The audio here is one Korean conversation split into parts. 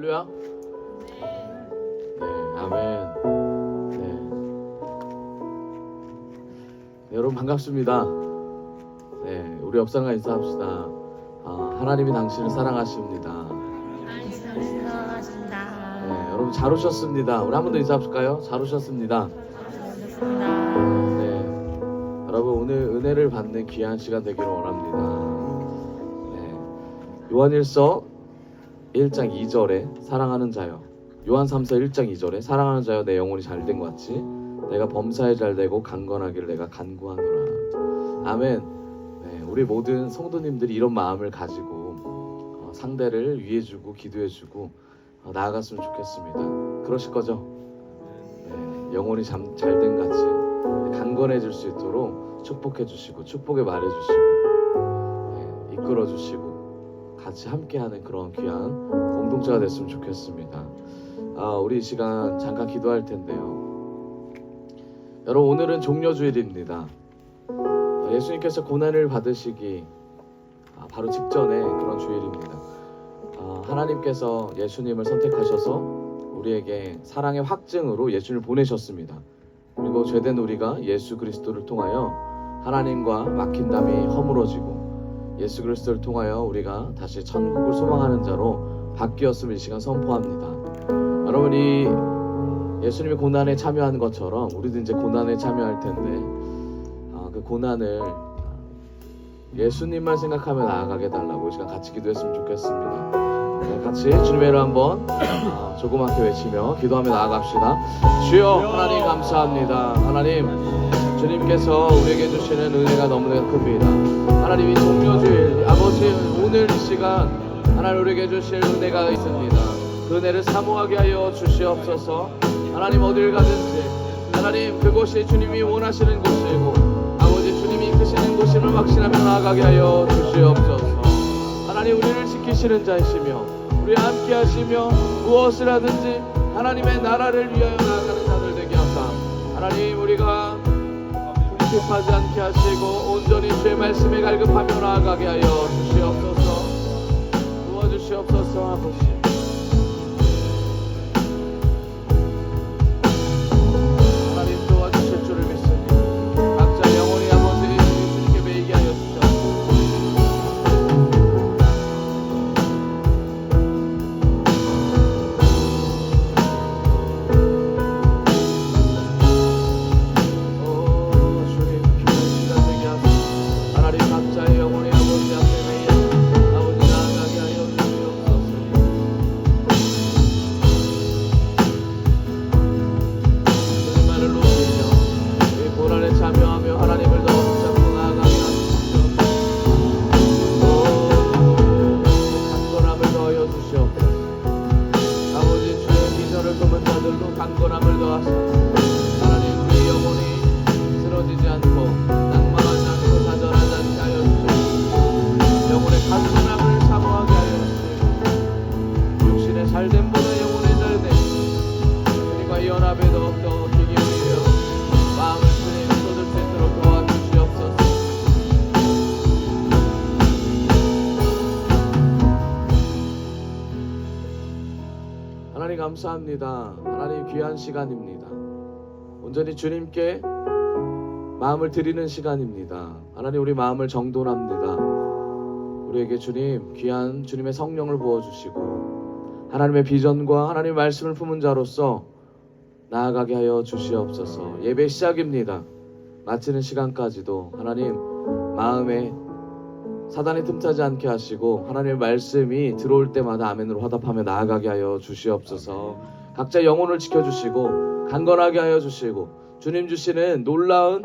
할렐루야. 네, 아멘. 네. 네, 여러분 반갑습니다. 네, 우리 옆사람과 인사합시다. 하나님이 당신을 사랑하십니다. 네, 여러분 잘 오셨습니다. 우리 한 번 더 인사할까요? 잘 오셨습니다. 네, 여러분 오늘 은혜를 받는 귀한 시간 되기를 원합니다. 네, 요한일서 1장 2절에 사랑하는 자여, 요한 3서 1장 2절에 사랑하는 자여 내 영혼이 잘된 것 같이 내가 범사에 잘되고 강건하기를 내가 간구하노라. 아멘. 네, 우리 모든 성도님들이 이런 마음을 가지고 상대를 위해주고 기도해주고 나아갔으면 좋겠습니다. 그러실 거죠? 네, 영혼이 잘된 같이 강건해질 수 있도록 축복해주시고 축복의 말해주시고 네, 이끌어주시고 같이 함께하는 그런 귀한 공동체가 됐으면 좋겠습니다. 우리 이 시간 잠깐 기도할 텐데요. 여러분 오늘은 종려주일입니다. 예수님께서 고난을 받으시기 바로 직전에 그런 주일입니다. 하나님께서 예수님을 선택하셔서 우리에게 사랑의 확증으로 예수님을 보내셨습니다. 그리고 죄된 우리가 예수 그리스도를 통하여 하나님과 막힌 담이 허물어지고 예수 그리스도를 통하여 우리가 다시 천국을 소망하는 자로 바뀌었음을 이 시간 선포합니다. 여러분이 예수님이 고난에 참여한 것처럼 우리도 이제 고난에 참여할 텐데 그 고난을 예수님만 생각하며 나아가게 달라고 이 시간 같이 기도했으면 좋겠습니다. 네, 같이 주님의 이름 한번 조그맣게 외치며 기도하며 나아갑시다. 주여 하나님 감사합니다. 하나님 주님께서 우리에게 주시는 은혜가 너무나 큽니다. 하나님 이 종려주일 아버지 오늘 이 시간 하나님 우리에게 주실 은혜가 있습니다. 그 은혜를 사모하게 하여 주시옵소서. 하나님 어딜 가든지 하나님 그곳이 주님이 원하시는 곳이고 아버지 주님이 이끄시는 곳임을 확신하며 나아가게 하여 주시옵소서. 하나님 우리를 지키시는 자이시며 우리와 함께 하시며 무엇을 하든지 하나님의 나라를 위하여 나아가는 자들 되게 하사 하나님 우리가 궁핍하지 않게 하시고 온전히 주의 말씀에 갈급하며 나아가게 하여 주시옵소서. 도와주시옵소서. 아버지 하나님 도와주실 줄을 믿습니다. 각자 영혼이 아버지 주님께 매이게 하여 주시옵소서. 강건함을 더하사 하나님 우리 영혼이 쓰러지지 않고 낙망하지 않고 좌절하지 않게 하여 주시고 영혼의 강건함을 사모하게 하여 주시고 육신의 잘됨보다 영혼의 잘됨 주님과 연합에 더욱더 기기 올리며 마음을 주님 쏟을 수 있도록 도와주시옵소서. 하나님 감사합니다. 하나님 귀한 시간입니다. 온전히 주님께 마음을 드리는 시간입니다. 하나님 우리 마음을 정돈합니다. 우리에게 주님 귀한 주님의 성령을 부어주시고 하나님의 비전과 하나님의 말씀을 품은 자로서 나아가게 하여 주시옵소서. 예배 시작입니다. 마치는 시간까지도 하나님 마음에 사단이 틈타지 않게 하시고 하나님의 말씀이 들어올 때마다 아멘으로 화답하며 나아가게 하여 주시옵소서. 각자 영혼을 지켜주시고 강건하게 하여 주시고 주님 주시는 놀라운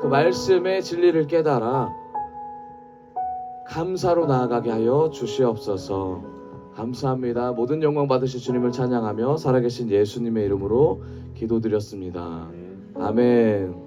그 말씀의 진리를 깨달아 감사로 나아가게 하여 주시옵소서. 감사합니다. 모든 영광 받으실 주님을 찬양하며 살아계신 예수님의 이름으로 기도드렸습니다. 아멘.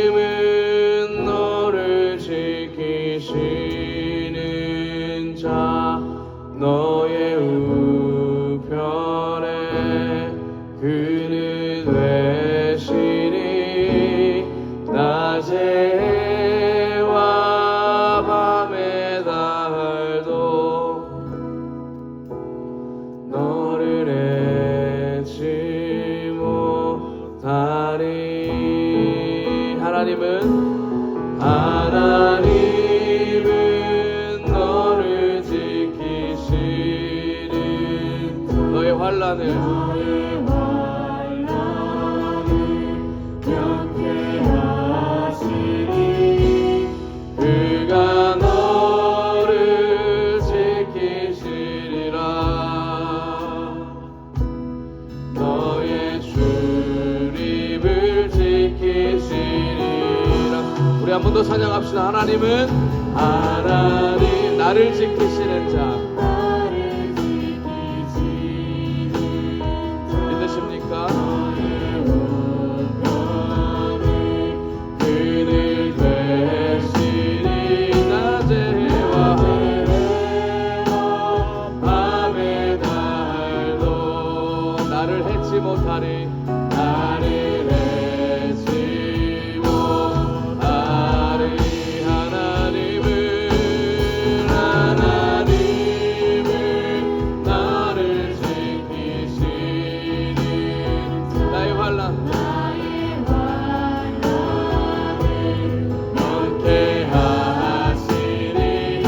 하나님은 너를 지키시는 자 너의 우편에 그는 외시니 낮에와 밤에 달도 너를 잊지 못하리. 하나님은 너를 지키시는 너의 환난을 면케하시니 그가 너를 지키시리라. 너의 출입을 지키시리라. 우리 한 번 더 찬양합시다. 하나님 나를 지키시는 자. 믿으십니까? 그늘 되시니 낮에와 밤에 달도 나를 해치 못하리. 나를 해치 못하리. 하나님은 나를 지키시니 나의 환난 면케하시니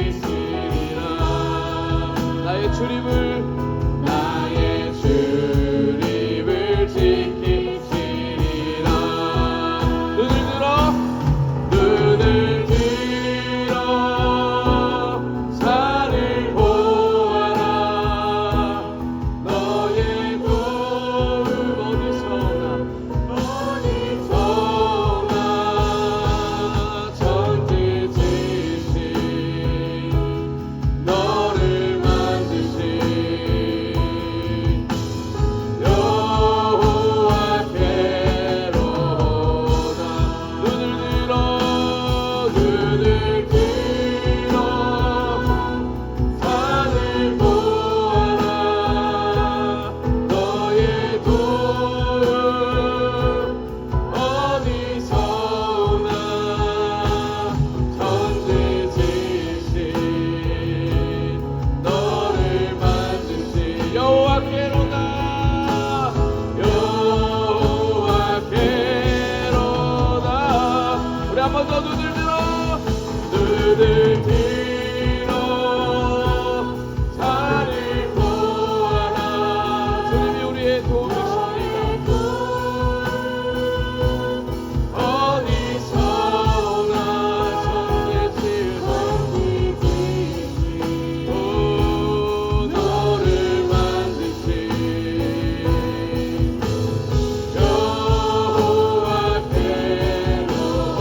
지키시리라. 나의 출입을 지키시리라. 눈을 들어 산을 보아라. 너의 도움 어디서 오나 천지지신 너를 만드신 여호와께로다. 눈을 들어 산을 보아라. 너의 도움 어디서 오나 천지지신 너를 만드신 여호와께로다. 우리 한 번 더 눈을 들어 산을 보아라. 주님이 우리의 도움이십니다. 어디서 오나 천지지신 너를 만드신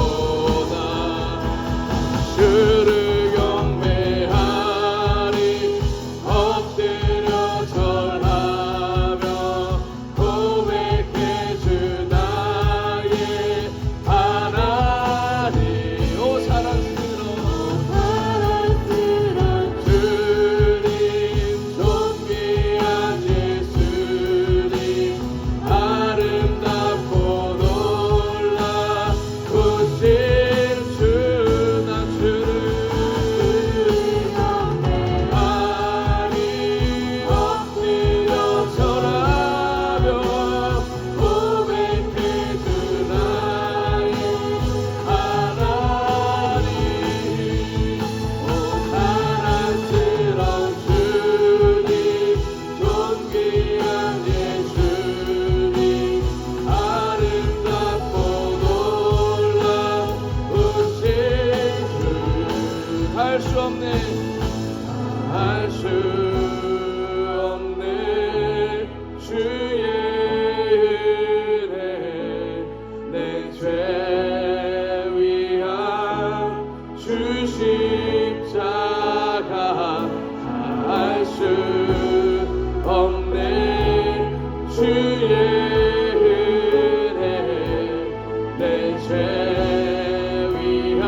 여호와께로다. 주를 경배하리. 엎드려 절하며 고백해 주 나의 하나님. 오 사랑스러운 주님 존귀한 예수님 아름답고 놀라우신 주. 나 주를 경배하리. 엎드려 절하며 고백해 주 나의 하나님. 오 사랑스러운 주님 존귀한 예수님 아름답고 놀라우신 주. 할 수 없네 주의 은혜 내 죄 위한 주 십자가. 할 수 없네 주의 은혜 내 죄 위한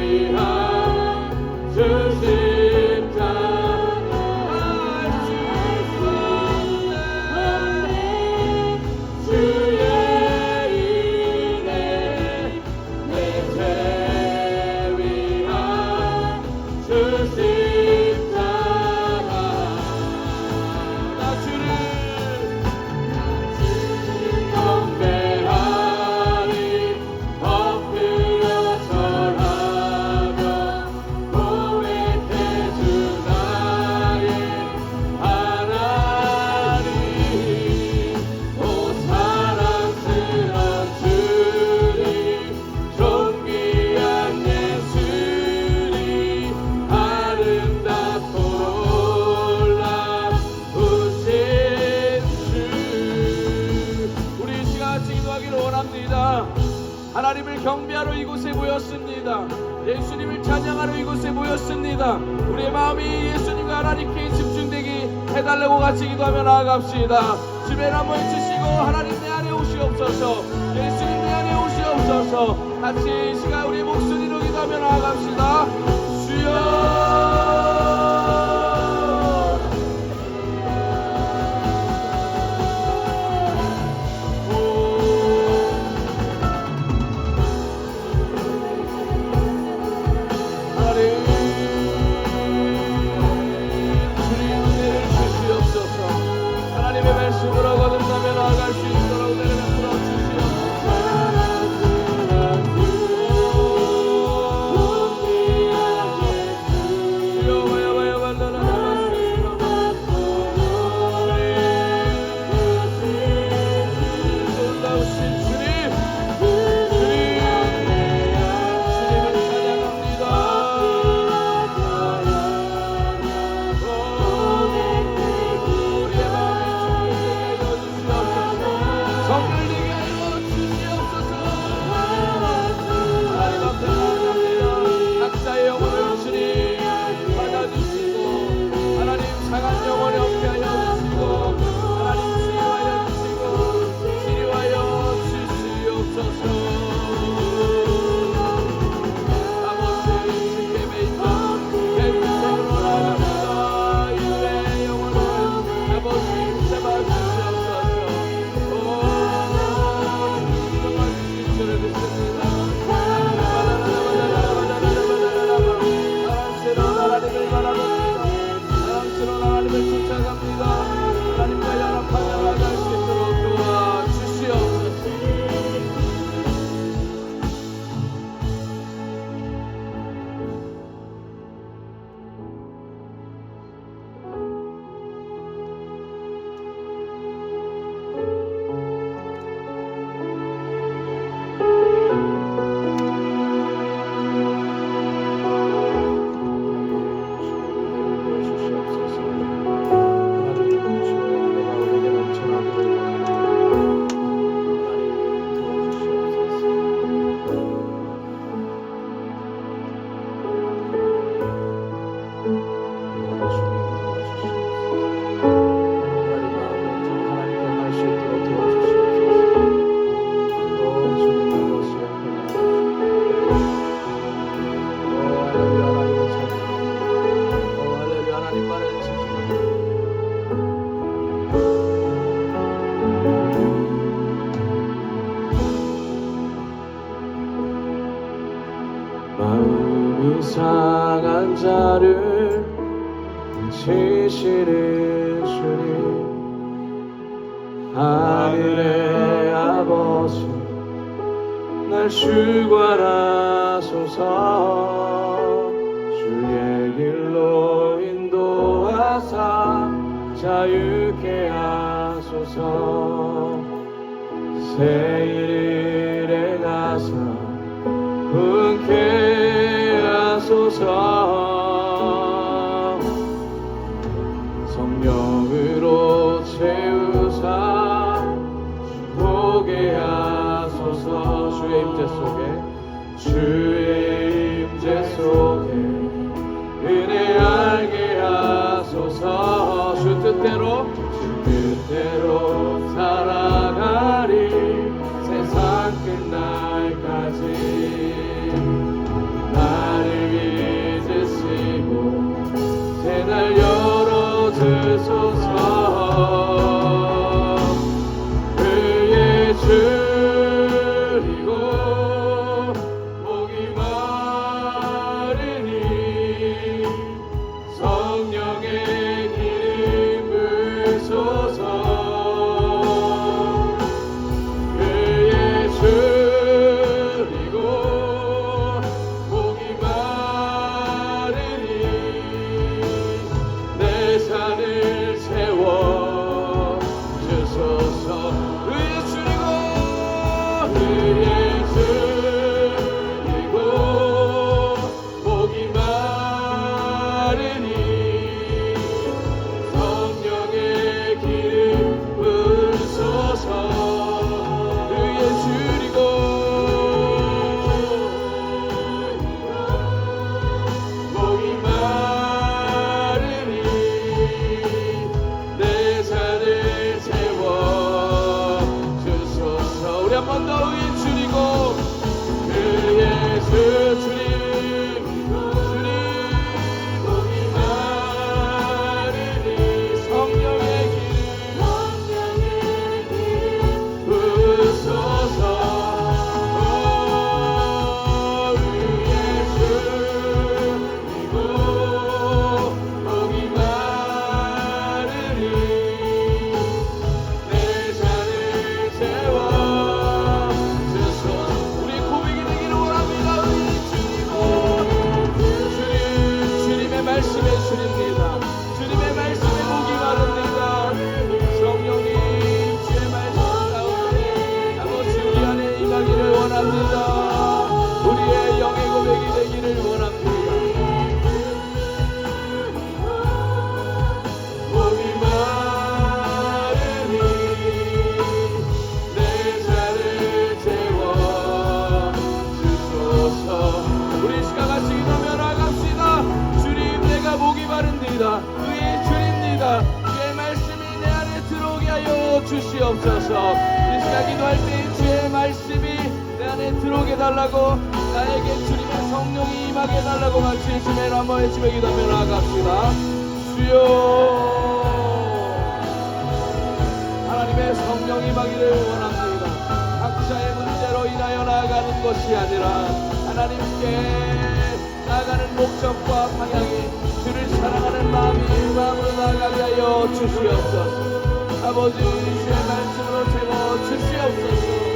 위한 주 십자가 하나님을 경배하러 이곳에 모였습니다. 예수님을 찬양하러 이곳에 모였습니다. 우리의 마음이 예수님과 하나님께 집중되게 해달라고 같이 기도하며 나아갑시다. 주변 한번 주시고 하나님 내 안에 오시옵소서, 예수님 내 안에 오시옵소서. 같이 이 시간 우리의 목소리로 기도하며 나아갑시다. 주여 말씀으로 거듭나며 나아갈 수 있도록 은혜를 베풀어 마음이 상한 자를 치시는 주님, 하늘의 아버지 날 주관하소서. 주의 길로 인도하사 자유케 하소서. 새 일에 가사 은케 하소서. 성령으로 채우사 보게 하소서. 주의 임재 속에, 주의 임재 속에 은혜 알게 하소서. 주 뜻대로, 주 뜻대로 살아가리 세상 끝날까지. 나를 주입니다. 의의 주입니다. 주의 말씀이 내 안에 들어오게 하여 주시옵소서. 이 시간 기도할 때 주의 말씀이 내 안에 들어오게 달라고, 나에게 주님의 성령이 임하게 달라고 같이 주의 한번 집에 기도하며 나아갑시다. 주여, 하나님의 성령이 임하기를 원합니다. 각자의 문제로 인하여 나아가는 것이 아니라 하나님께 나아가는 목적과 방향이 주를 사랑하는 마음으로 나아가게 하여 주시옵소서. 아버지, 주의 말씀으로 채워 주시옵소서.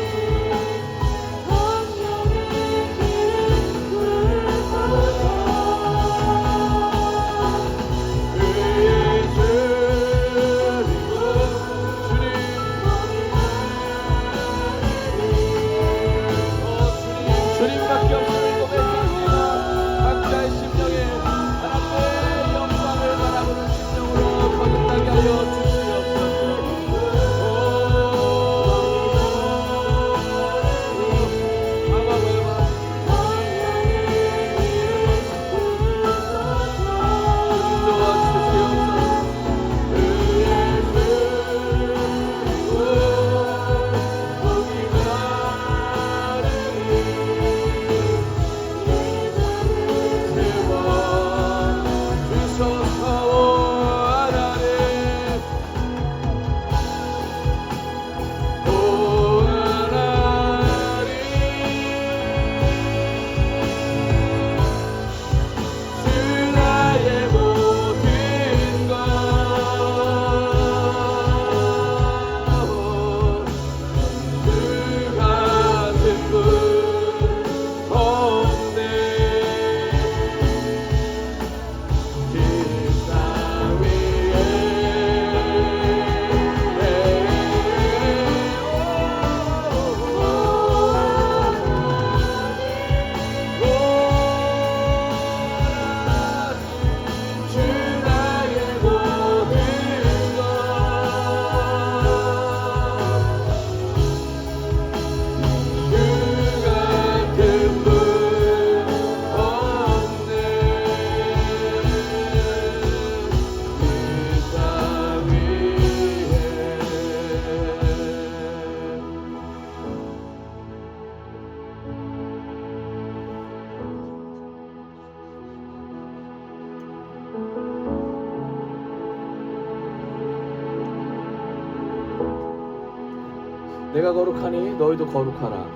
내가 거룩하니 너희도 거룩하라.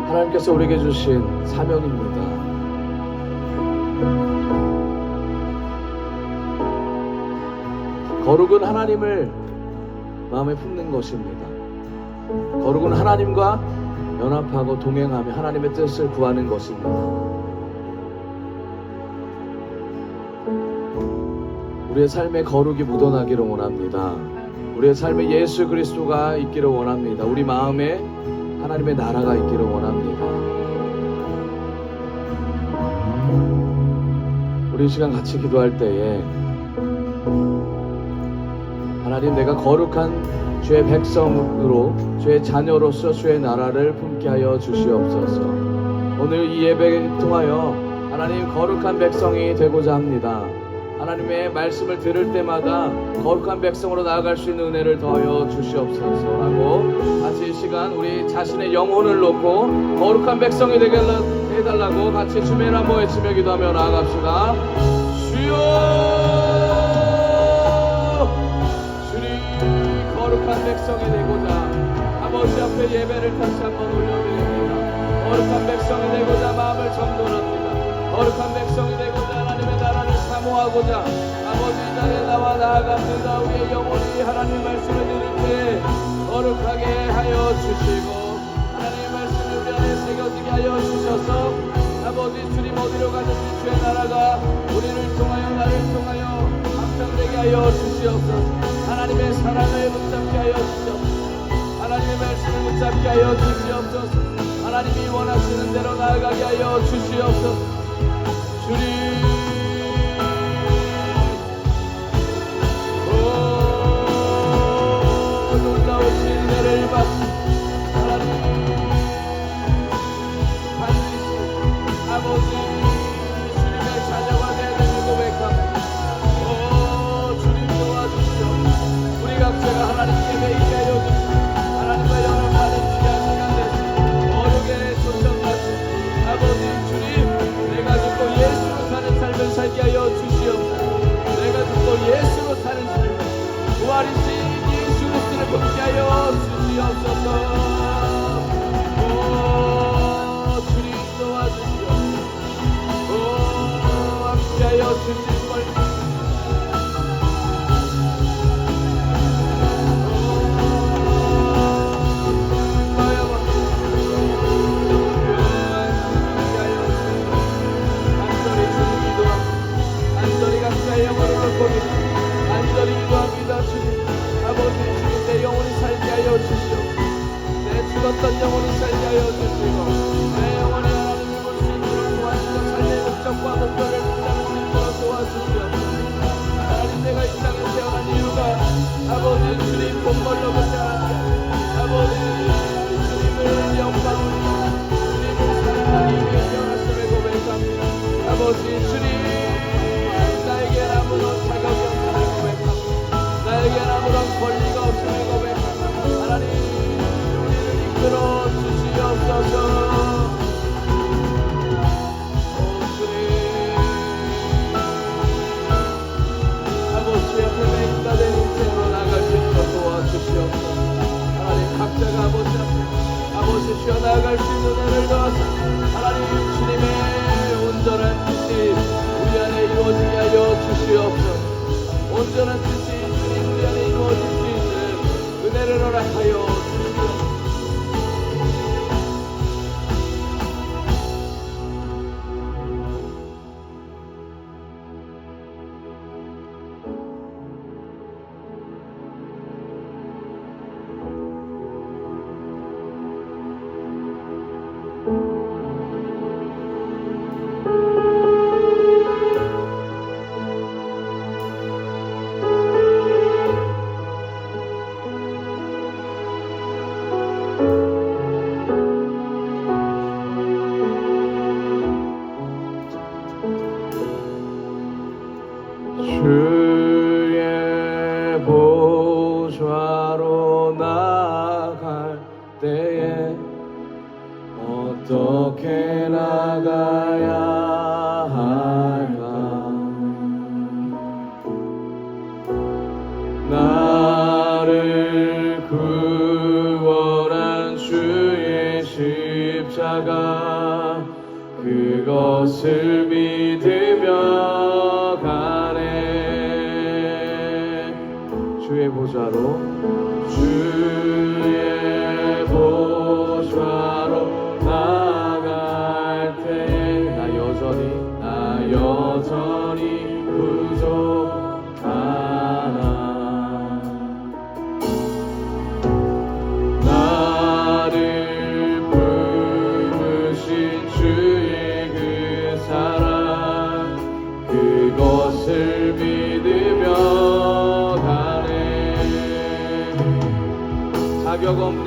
하나님께서 우리에게 주신 사명입니다. 거룩은 하나님을 마음에 품는 것입니다. 거룩은 하나님과 연합하고 동행하며 하나님의 뜻을 구하는 것입니다. 우리의 삶에 거룩이 묻어나기를 원합니다. 우리의 삶에 예수 그리스도가 있기를 원합니다. 우리 마음에 하나님의 나라가 있기를 원합니다. 우리 이 시간 같이 기도할 때에 하나님, 내가 거룩한 주의 백성으로, 주의 자녀로서 주의 나라를 품게 하여 주시옵소서. 오늘 이 예배를 통하여 하나님, 거룩한 백성이 되고자 합니다. 하나님의 말씀을 들을 때마다 거룩한 백성으로 나아갈 수 있는 은혜를 더하여 주시옵소서라고 같이 이 시간 우리 자신의 영혼을 놓고 거룩한 백성이 되게 해달라고 같이 주의 한번 외치며 기도하며 나아갑시다. 주여, 주님, 거룩한 백성이 되고자 아버지 앞에 예배를 다시 한번 올려드립니다. 거룩한 백성이 되고자 마음을 정돈합니다. 거룩한 백성이 되고자 하나님의 나라를 사모하고자 아버지 이 자리에 나와 나아갑니다. 우리의 영혼이 하나님의 말씀을 들을 때 거룩하게 하여 주시고 하나님의 말씀을 우리 안에 새겨지게 하여 주셔서 아버지, 주님 어디로 가든지 주의 나라가 우리를 통하여 나를 통하여 확장되게 하여 주시옵소서. 하나님의 사랑을 붙잡게 하여 주시옵소서. 하나님의 말씀을 붙잡게 하여 주시옵소서. 하나님이 원하시는 대로 나아가게 하여 주시옵소서. 주님, 놀라우신 은혜를 받습니다. 하나님, 반드시 아버지 함께하여 주시옵소서. 오 주님 도와주시옵소서. 오 함께하여 주실 권리 간절히 기도합니다. 주님 아버지 주님 내 영혼이 살게 하여 주시옵소서. 내 죽었던 영혼이 살게 하여 주시고 내 영혼이 하나님을 볼 수 있도록 도와주시고 삶의 목적과 목표를 붙잡을 수 있도록 도와주시옵소서. 하나님 내가 이 땅에 태어난 이유가 아버지 주님 본벌로 태어났다. 아버지 주님을 영광으로 주님을 사랑하기 위해 태어났음을 고백합니다. 아버지 주님 나에게 아무런 자격이 없음을 고백합니다. 나에게 아무런 권리가 없음을 고백합니다. 하나님 우리를 이끌어 주시옵소서. 오 주님 아버지 앞에 맹가 된 인생으로 나갈 수 있도록 도와주시옵소서. 하나님 각자가 아버지 앞에 아버지 쉬어 나갈 수 있는 은혜를 더하사 하나님 주님의 온전한 뜻이 우리 안에 이루어지게 하여 주시옵소서. 온전한 뜻이 주님 우리 안에 이루어질 수 있는 은혜를 허락하여 주시옵소서. 주의 보좌로 나갈 때에 어떻게 나가야 할까? 나를 구원한 주의 십자가 그것을 믿으며 가네. 주의 보좌로 주의 보좌로 나갈 때 나 여전히 부족하나. 나를 부르신 주의 그 사랑 그것을 믿으며 가네. 자격 없는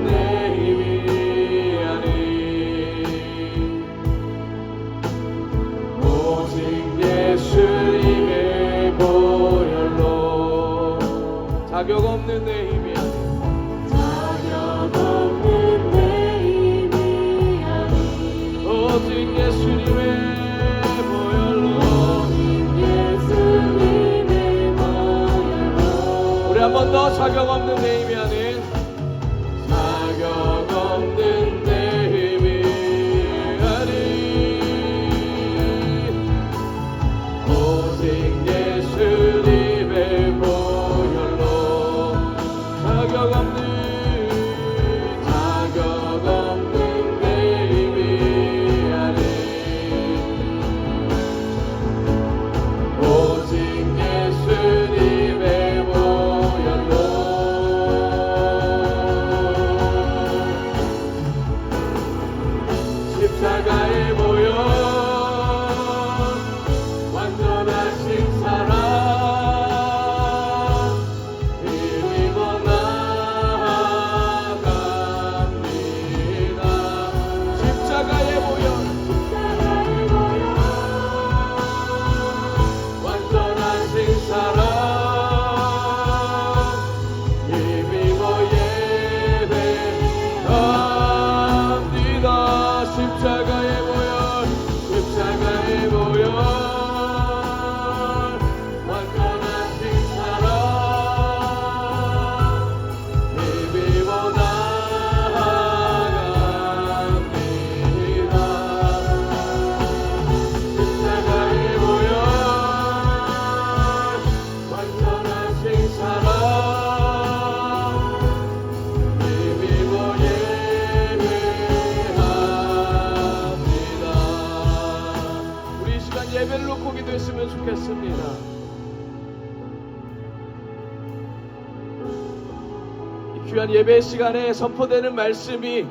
내 힘이 아니 오직 예수님의 보혈로. 자격 없는 내 힘이 아니 오직 예수님의 보혈로. 우리 한 번 더 자격 없는 내 힘이 아닌 자격 없는 내 힘이 아닌 오직 예수님의 보혈로. 귀한 예배 시간에 선포되는 말씀이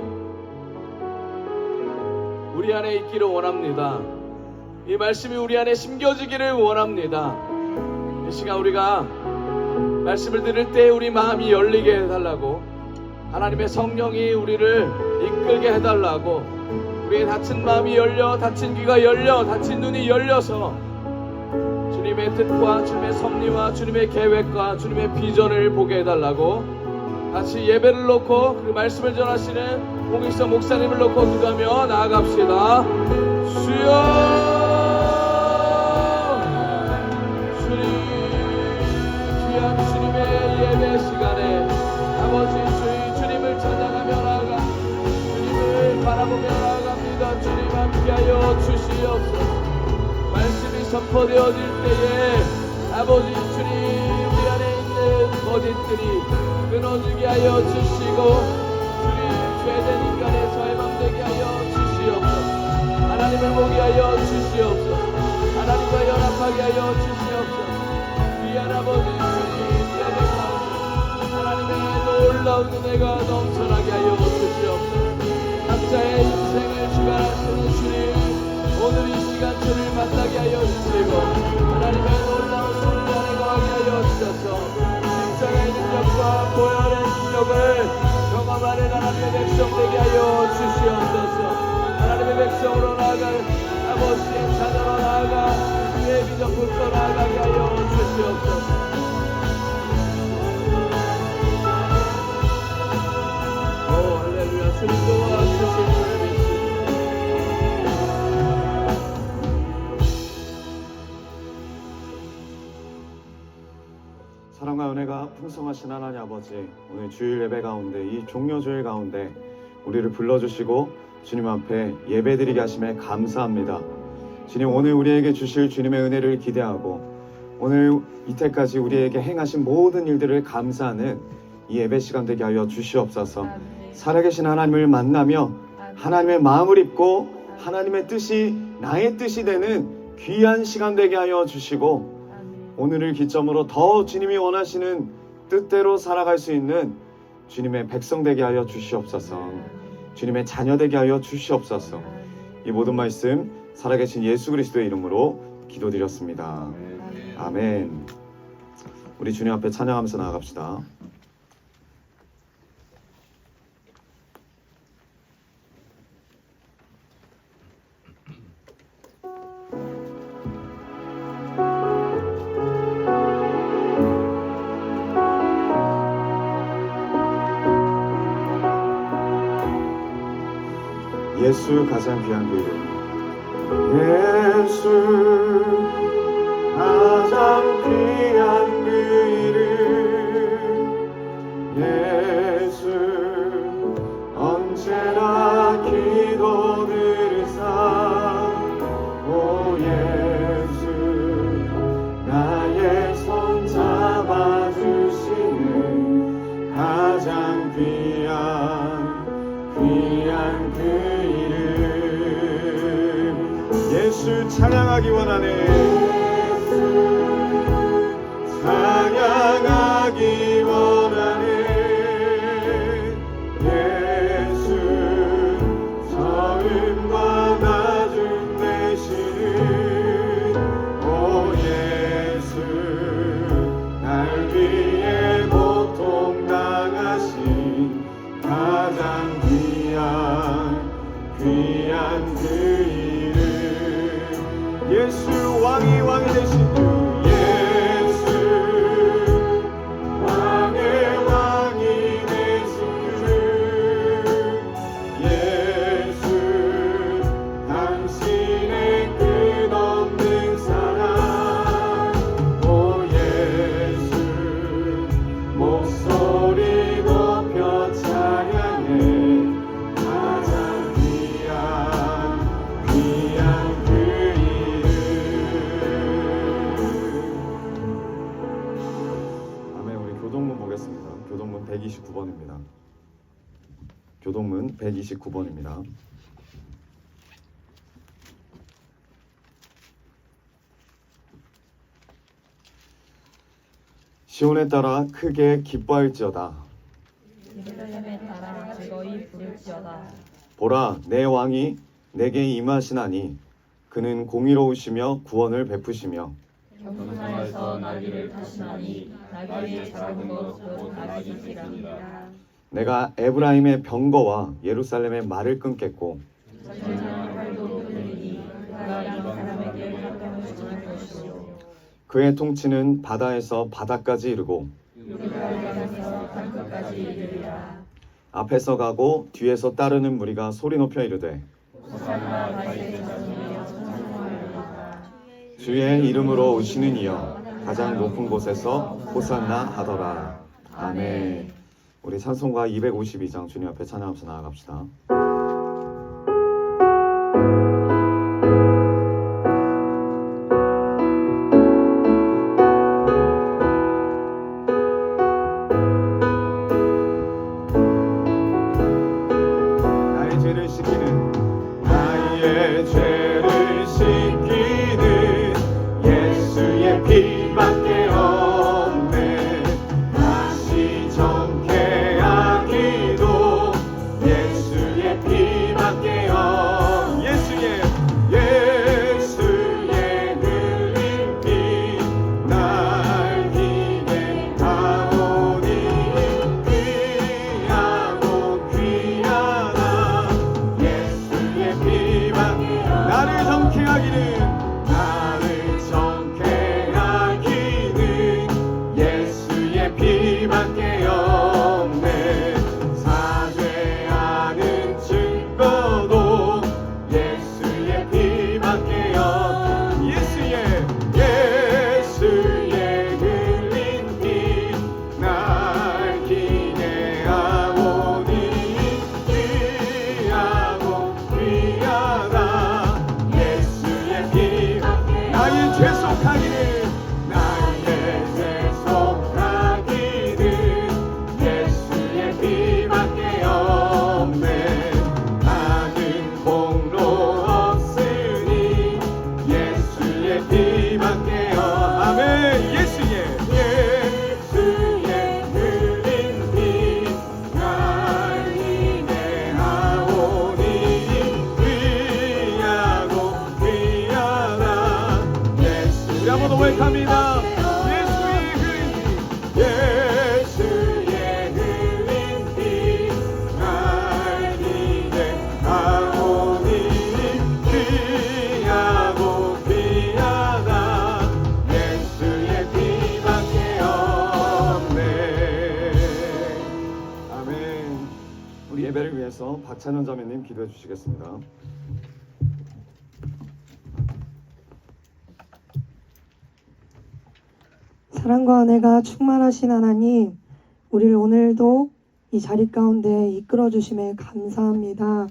우리 안에 있기를 원합니다. 이 말씀이 우리 안에 심겨지기를 원합니다. 이 시간 우리가 말씀을 들을 때 우리 마음이 열리게 해달라고, 하나님의 성령이 우리를 이끌게 해달라고, 우리의 닫힌 마음이 열려, 닫힌 귀가 열려, 닫힌 눈이 열려서 주님의 뜻과 주님의 섭리와 주님의 계획과 주님의 비전을 보게 해달라고, 같이 예배를 놓고 그 말씀을 전하시는 홍익성 목사님을 놓고 기도하며 나아갑시다. 주여, 예배 시간에 아버지 주님을 찾아가며 나아가 주님을 바라보며 나아갑니다. 주님 함께하여 주시옵소서. 말씀이 선포되어질 때에 아버지 주님 우리 안에 있는 거짓들이 끊어지게 하여 주시고, 주님 죄된 인간에서 해방되게 하여 주시옵소서. 하나님을 보게 하여 주시옵소서. 하나님과 연합하게 하여 주시옵소서. 귀한 아버지 주님 하나님의 놀라운 은혜가 넘쳐나게 하여 주시옵소서. 각자의 인생을 주관하시는 주님, 오늘 이 시간 주를 만나게 하여 주시고 하나님의 놀라운 손 안에 거하게 하여 주셔서 십자가의 능력과 보혈의 능력을 경험하는 하나님의 백성 되게 하여 주시옵소서. 하나님의 백성으로 나아가 아버지의 자녀로 나아가 주의 비전국도 나아가게 하여 주시옵소서. 주님 도와주실 줄 믿습니다. 사랑과 은혜가 풍성하신 하나님 아버지, 오늘 주일 예배 가운데 이 종료주일 가운데 우리를 불러주시고 주님 앞에 예배드리게 하심에 감사합니다. 주님, 오늘 우리에게 주실 주님의 은혜를 기대하고 오늘 이때까지 우리에게 행하신 모든 일들을 감사하는 이 예배 시간 되게 하여 주시옵소서. 살아계신 하나님을 만나며 하나님의 마음을 입고 하나님의 뜻이 나의 뜻이 되는 귀한 시간 되게 하여 주시고, 오늘을 기점으로 더 주님이 원하시는 뜻대로 살아갈 수 있는 주님의 백성 되게 하여 주시옵소서. 주님의 자녀 되게 하여 주시옵소서. 이 모든 말씀 살아계신 예수 그리스도의 이름으로 기도드렸습니다. 아멘. 우리 주님 앞에 찬양하면서 나아갑시다. 예수 가장 귀한 그 이름, 예수 가장 귀한 그 이름, 예수 언제나 기도 들으사, 오 예수 나의 손 잡아주시는 가장 귀한 그 이름, 예수 찬양하기 원하네. 예수 찬양하기 원하네. 예수 처음과 나중 되시는, 오 예수 날 위해 고통 당하신 가장 귀한 그 이름, 예수 왕이 되신 주, 예수 왕이 되신 주, 예수 당신의 끝없는 사랑, 오 예수 목소리 높여 찬양해. 교동문 129번입니다. 교동문 129번입니다. 시온에 따라 크게 기뻐할지어다. 하시옵소서. 보라, 내 왕이 내게 임하시나니 그는 공의로우시며 구원을 베푸시며 경건하여서 나귀를 타시나니 나귀의 작은 것곧 나귀이시리라. 내가 에브라임의 병거와 예루살렘의 말을 끊겠고 전쟁한 활도 끊으니 그가 이방 사람에게 합병을 주는 것이요 그의 통치는 바다에서 바다까지 이르고 유다에서 땅끝까지 이르리라. 앞에서 가고 뒤에서 따르는 무리가 소리 높여 이르되 호산나 다윗의 자손이여 찬송하리이다. 주의 이름으로 오시는 이여 가장 높은 곳에서 호산나 하더라. 아멘. 우리 찬송가 252장 주님 앞에 찬양하면서 나아갑시다. 나의 죄를 씻기는 나의 죄를 씻기는 예수의 피밖에 없네. 다시 정케하기도 예수의 피밖에 없네. 예수의 흘린 피 날 기게 하오니 귀하고 귀하다. 예수의 피밖에 나를 정케하기는 예수의 피밖에 없네. 사죄하는 증거도 예수의 피밖에 없네. 예수의 흘린 피 날 기게 하오니 귀하고 귀하다. 예수의 피 나의 죄 속하기는 예수의 피밖에 없네. 나는 공로 없으니 예수의 피밖에 아멘. 예수의 흘린 피 날 기대하오니 귀하고 귀하다. 예수 우리 한번 더 고백합니다. 우리 예배를 위해서 박찬현 자매님 기도해 주시겠습니다. 사랑과 은혜가 충만하신 하나님, 우리를 오늘도 이 자리 가운데 이끌어 주심에 감사합니다.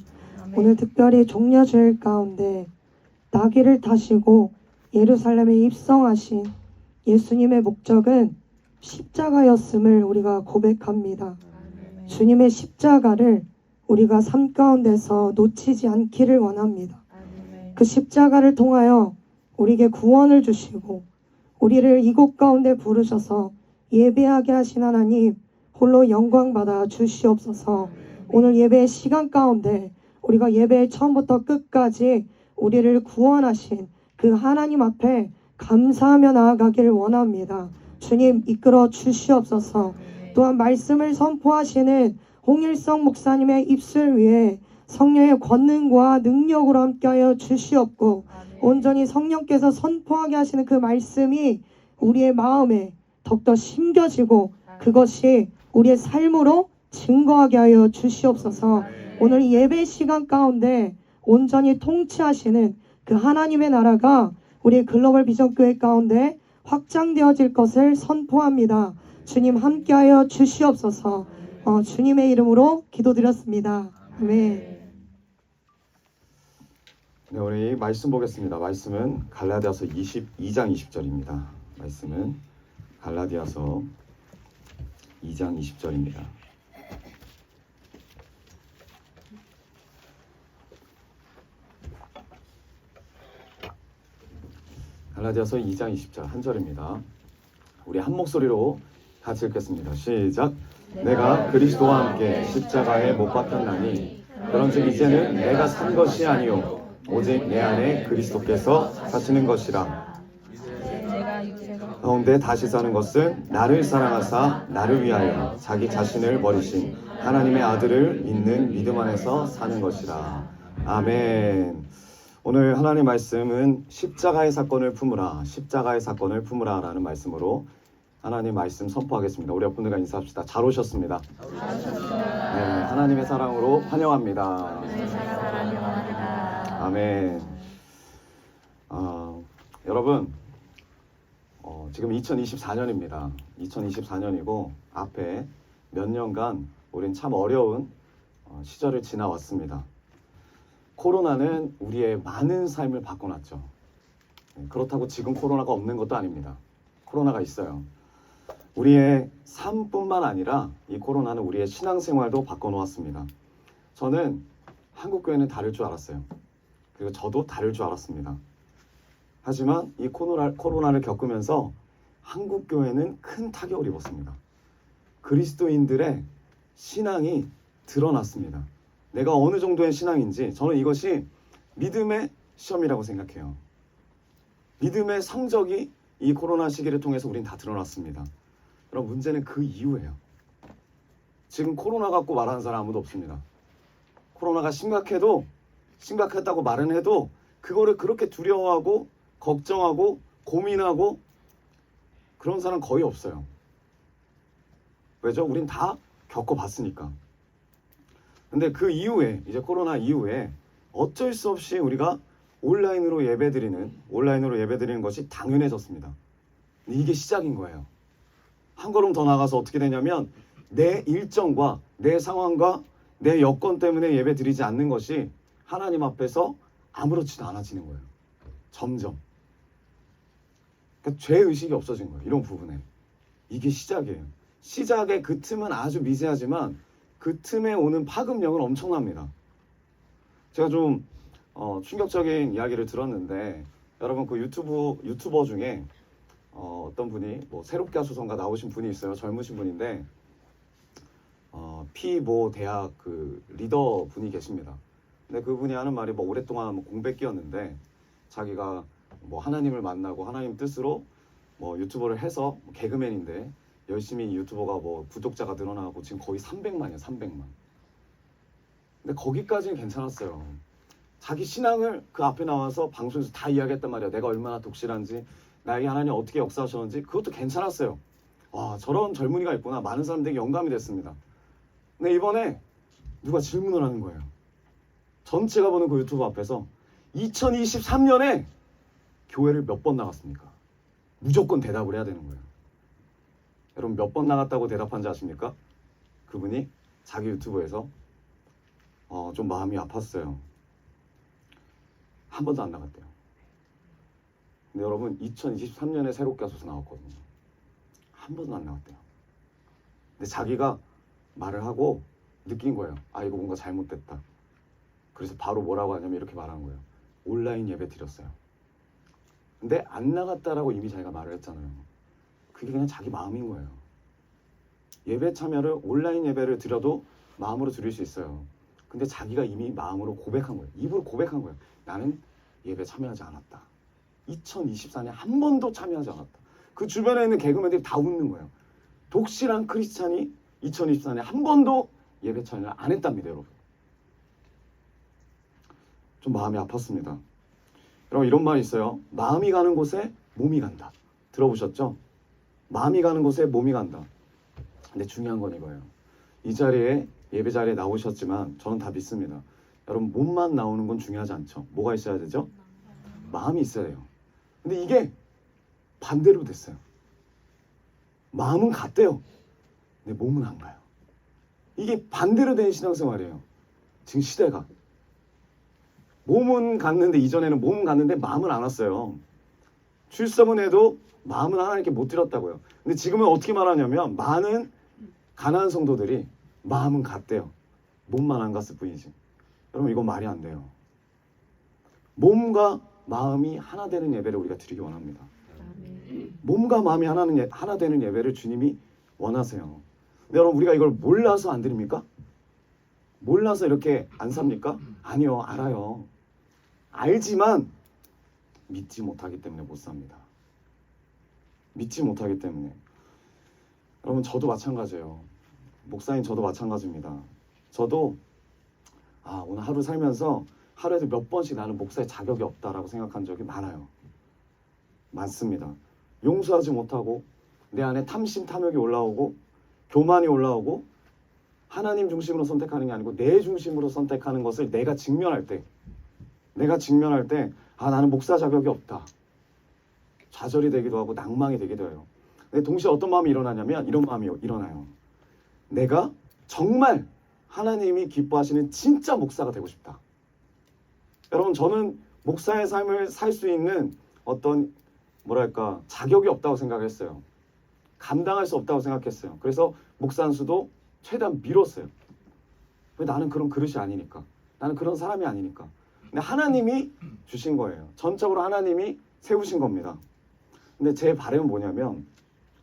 오늘 특별히 종려주일 가운데 나귀를 타시고 예루살렘에 입성하신 예수님의 목적은 십자가였음을 우리가 고백합니다. 주님의 십자가를 우리가 삶 가운데서 놓치지 않기를 원합니다. 그 십자가를 통하여 우리에게 구원을 주시고 우리를 이곳 가운데 부르셔서 예배하게 하신 하나님, 홀로 영광 받아 주시옵소서. 오늘 예배의 시간 가운데 우리가 예배의 처음부터 끝까지 우리를 구원하신 그 하나님 앞에 감사하며 나아가기를 원합니다. 주님 이끌어 주시옵소서. 또한 말씀을 선포하시는 홍일성 목사님의 입술 위에 성령의 권능과 능력으로 함께하여 주시옵고 온전히 성령께서 선포하게 하시는 그 말씀이 우리의 마음에 더욱더 심겨지고 그것이 우리의 삶으로 증거하게 하여 주시옵소서. 오늘 이 예배 시간 가운데 온전히 통치하시는 그 하나님의 나라가 우리 글로벌 비전교회 가운데 확장되어질 것을 선포합니다. 주님 함께하여 주시옵소서. 주님의 이름으로 기도드렸습니다. 아멘. 네, 우리 말씀 보겠습니다. 말씀은 갈라디아서 22장 20절입니다. 말씀은 갈라디아서 2장 20절입니다. 갈라디아서 2장 20절 한 절입니다. 우리 한 목소리로 같이 읽겠습니다. 시작. 내가 그리스도와 함께 십자가에 못 박혔나니 그런즉 이제는 내가 산 것이 아니요 오직 내 안에 그리스도께서 사시는 것이라. 내가 육체로 가운데 다시 사는 것은 나를 사랑하사 나를 위하여 자기 자신을 버리신 하나님의 아들을 믿는 믿음 안에서 사는 것이라. 아멘. 오늘 하나님 말씀은 십자가의 사건을 품으라, 십자가의 사건을 품으라 라는 말씀으로 하나님 말씀 선포하겠습니다. 우리 옆분들과 인사합시다. 잘 오셨습니다. 네, 하나님의 사랑으로 환영합니다. 아멘. 여러분, 지금 2024년입니다. 2024년이고 앞에 몇 년간 우린 참 어려운 시절을 지나왔습니다. 코로나는 우리의 많은 삶을 바꿔놨죠. 그렇다고 지금 코로나가 없는 것도 아닙니다. 코로나가 있어요. 우리의 삶뿐만 아니라 이 코로나는 우리의 신앙생활도 바꿔놓았습니다. 저는 한국교회는 다를 줄 알았어요. 그리고 저도 다를 줄 알았습니다. 하지만 이 코로나를 겪으면서 한국교회는 큰 타격을 입었습니다. 그리스도인들의 신앙이 드러났습니다. 내가 어느 정도의 신앙인지 저는 이것이 믿음의 시험이라고 생각해요. 믿음의 성적이 이 코로나 시기를 통해서 우린 다 드러났습니다. 그럼 문제는 그 이후예요. 지금 코로나 갖고 말하는 사람 아무도 없습니다. 코로나가 심각했다고 말은 해도 그거를 그렇게 두려워하고 걱정하고 고민하고 그런 사람 거의 없어요. 왜죠? 우린 다 겪어봤으니까. 근데 그 이후에 이제 코로나 이후에 어쩔 수 없이 우리가 온라인으로 예배드리는 것이 당연해졌습니다. 근데 이게 시작인 거예요. 한 걸음 더 나가서 어떻게 되냐면 내 일정과 내 상황과 내 여건 때문에 예배드리지 않는 것이 하나님 앞에서 아무렇지도 않아지는 거예요. 점점. 그러니까 죄의식이 없어진 거예요. 이런 부분에. 이게 시작이에요. 시작의 그 틈은 아주 미세하지만 그 틈에 오는 파급력은 엄청납니다. 제가 좀 충격적인 이야기를 들었는데 여러분 그 유튜버 중에 어떤 분이 뭐 새롭게 하소서인가 나오신 분이 있어요. 젊으신 분인데 피모 대학 그 리더 분이 계십니다. 근데 그분이 하는 말이 뭐 오랫동안 뭐 공백기였는데 자기가 뭐 하나님을 만나고 하나님 뜻으로 뭐 유튜버를 해서 개그맨인데 열심히 유튜버가 뭐 구독자가 늘어나고 지금 거의 300만이에요. 300만. 근데 거기까지는 괜찮았어요. 자기 신앙을 그 앞에 나와서 방송에서 다 이야기했단 말이야. 내가 얼마나 독실한지, 나에게 하나님 어떻게 역사하셨는지 그것도 괜찮았어요. 와, 저런 젊은이가 있구나. 많은 사람들에게 영감이 됐습니다. 근데 이번에 누가 질문을 하는 거예요. 전체가 보는 그 유튜브 앞에서 2023년에 교회를 몇 번 나갔습니까? 무조건 대답을 해야 되는 거예요. 여러분 몇 번 나갔다고 대답한지 아십니까? 그분이 자기 유튜브에서 좀 마음이 아팠어요. 한 번도 안 나갔대요. 근데 여러분 2023년에 새롭게 하소서 나왔거든요. 한 번도 안 나갔대요. 근데 자기가 말을 하고 느낀 거예요. 아, 이거 뭔가 잘못됐다. 그래서 바로 뭐라고 하냐면 이렇게 말하는 거예요. 온라인 예배 드렸어요. 근데 안 나갔다라고 이미 자기가 말을 했잖아요. 그게 그냥 자기 마음인 거예요. 예배 참여를 온라인 예배를 드려도 마음으로 드릴 수 있어요. 근데 자기가 이미 마음으로 고백한 거예요. 입으로 고백한 거예요. 나는 예배 참여하지 않았다. 2024년 한 번도 참여하지 않았다. 그 주변에 있는 개그맨들이 다 웃는 거예요. 독실한 크리스찬이 2024년에 한 번도 예배 참여를 안 했답니다, 여러분. 좀 마음이 아팠습니다. 여러분 이런 말이 있어요. 마음이 가는 곳에 몸이 간다. 들어보셨죠? 마음이 가는 곳에 몸이 간다. 근데 중요한 건 이거예요. 이 자리에 예배 자리에 나오셨지만 저는 다 믿습니다. 여러분 몸만 나오는 건 중요하지 않죠. 뭐가 있어야 되죠? 마음이 있어야 돼요. 근데 이게 반대로 됐어요. 마음은 갔대요. 근데 몸은 안 가요. 이게 반대로 된 신앙생활이에요. 지금 시대가. 몸은 갔는데 이전에는 몸은 갔는데 마음은 안 왔어요. 출석은 해도 마음은 하나님께 못 드렸다고요. 근데 지금은 어떻게 말하냐면 많은 가난한 성도들이 마음은 갔대요. 몸만 안 갔을 뿐이지. 여러분 이건 말이 안 돼요. 몸과 마음이 하나 되는 예배를 우리가 드리기 원합니다. 몸과 마음이 하나 되는 예배를 주님이 원하세요. 근데 여러분 우리가 이걸 몰라서 안 드립니까? 몰라서 이렇게 안 삽니까? 아니요, 알아요. 알지만 믿지 못하기 때문에 못 삽니다. 믿지 못하기 때문에. 여러분, 저도 마찬가지예요. 목사님, 저도 마찬가지입니다. 저도 오늘 하루 살면서 하루에도 몇 번씩 나는 목사의 자격이 없다라고 생각한 적이 많아요. 많습니다. 용서하지 못하고 내 안에 탐심 탐욕이 올라오고 교만이 올라오고 하나님 중심으로 선택하는 게 아니고 내 중심으로 선택하는 것을 내가 직면할 때 나는 목사 자격이 없다. 좌절이 되기도 하고 낭망이 되기도 해요. 근데 동시에 어떤 마음이 일어나냐면 이런 마음이 일어나요. 내가 정말 하나님이 기뻐하시는 진짜 목사가 되고 싶다. 여러분, 저는 목사의 삶을 살 수 있는 어떤 자격이 없다고 생각했어요. 감당할 수 없다고 생각했어요. 그래서 목사 안수도 최대한 미뤘어요. 왜? 나는 그런 그릇이 아니니까. 나는 그런 사람이 아니니까. 근데 하나님이 주신 거예요. 전적으로 하나님이 세우신 겁니다. 근데 제 바람은 뭐냐면